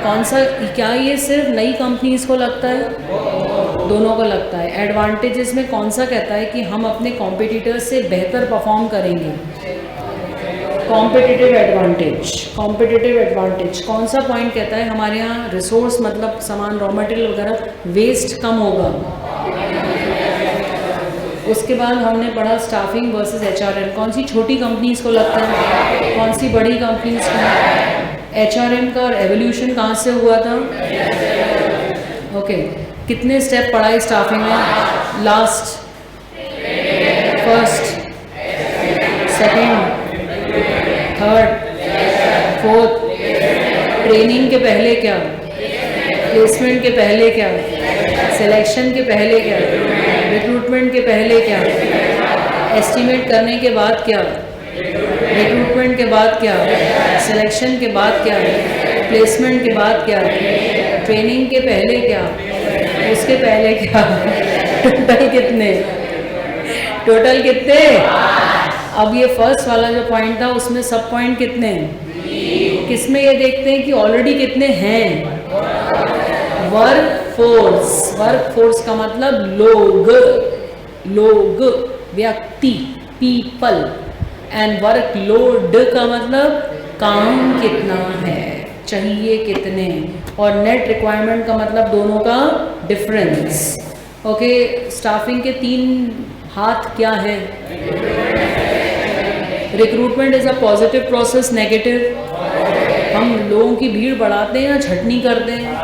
कौन सा? क्या ये सिर्फ नई कंपनीज को लगता है? दोनों को लगता है। एडवांटेजेस में कौन सा कहता है कि हम अपने कॉम्पिटिटर्स से बेहतर परफॉर्म करेंगे? Competitive advantage. कॉम्पिटिटिव एडवांटेज कौन सा पॉइंट कहता है हमारे यहाँ रिसोर्स, मतलब सामान, रॉ मटेरियल वगैरह वेस्ट कम होगा? उसके बाद हमने पढ़ा स्टाफिंग वर्सेस एचआरएम। कौन सी छोटी कंपनीज को लगता है, कौन सी बड़ी कंपनीज को? एचआरएम का और एवोल्यूशन कहाँ से हुआ था? ओके, कितने स्टेप पढ़ा है स्टाफिंग में? Last, first, second, third, fourth. Training के पहले क्या? प्लेसमेंट के पहले क्या? सिलेक्शन के पहले क्या? रिक्रूटमेंट के पहले क्या? एस्टिमेट करने के बाद क्या? रिक्रूटमेंट के बाद क्या? सिलेक्शन के बाद क्या? प्लेसमेंट के बाद क्या? ट्रेनिंग के पहले क्या? उसके पहले क्या? टोटल कितने? टोटल कितने? अब ये फर्स्ट वाला जो पॉइंट था उसमें सब पॉइंट कितने हैं? किसमें ये देखते हैं कि ऑलरेडी कितने हैं? Work force. वर्क फोर्स का मतलब लोग, लोग, व्यक्ति, पीपल। एंड वर्क लोड का मतलब काम कितना है, चाहिए कितने। और नेट रिक्वायरमेंट का मतलब दोनों का डिफरेंस। ओके, स्टाफिंग के 3 हाथ क्या है? Recruitment is a positive process, negative? हम लोगों की भीड़ बढ़ाते हैं या छटनी करते हैं?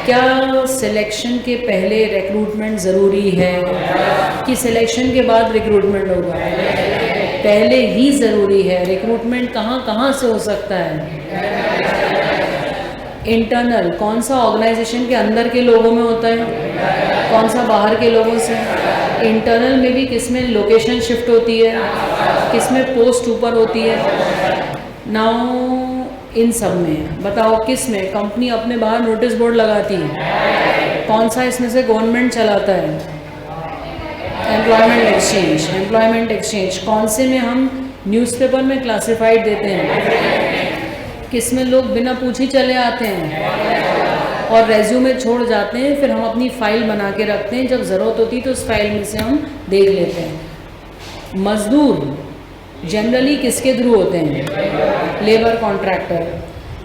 क्या सिलेक्शन के पहले रिक्रूटमेंट ज़रूरी है कि सिलेक्शन के बाद रिक्रूटमेंट होगा? पहले ही ज़रूरी है। रिक्रूटमेंट कहाँ कहाँ से हो सकता है? इंटरनल, कौन सा ऑर्गेनाइजेशन के अंदर के लोगों में होता है, कौन सा बाहर के लोगों से? इंटरनल में भी किस में लोकेशन शिफ्ट होती है, किस में पोस्ट ऊपर होती है? नाउ इन सब में बताओ किस में कंपनी अपने बाहर नोटिस बोर्ड लगाती है? कौन सा इसमें से गवर्नमेंट चलाता है? Employment exchange. एम्प्लॉयमेंट एक्सचेंज कौन से में हम न्यूज़पेपर में क्लासिफाइड देते हैं? किस में लोग बिना पूछे चले आते हैं और रेज्यूमे छोड़ जाते हैं, फिर हम अपनी फ़ाइल बना के रखते हैं, जब ज़रूरत होती है तो उस फाइल में से हम देख लेते हैं। मज़दूर जनरली किसके थ्रू होते हैं? Labour contractor.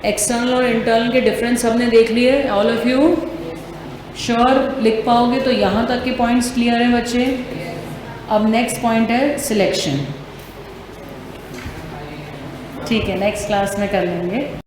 एक्सटर्नल और इंटरनल के डिफरेंस सबने देख लिए, ऑल ऑफ यू श्योर लिख पाओगे? तो यहाँ तक के पॉइंट्स क्लियर है बच्चे। अब नेक्स्ट पॉइंट है सिलेक्शन। ठीक है, नेक्स्ट क्लास में कर लेंगे।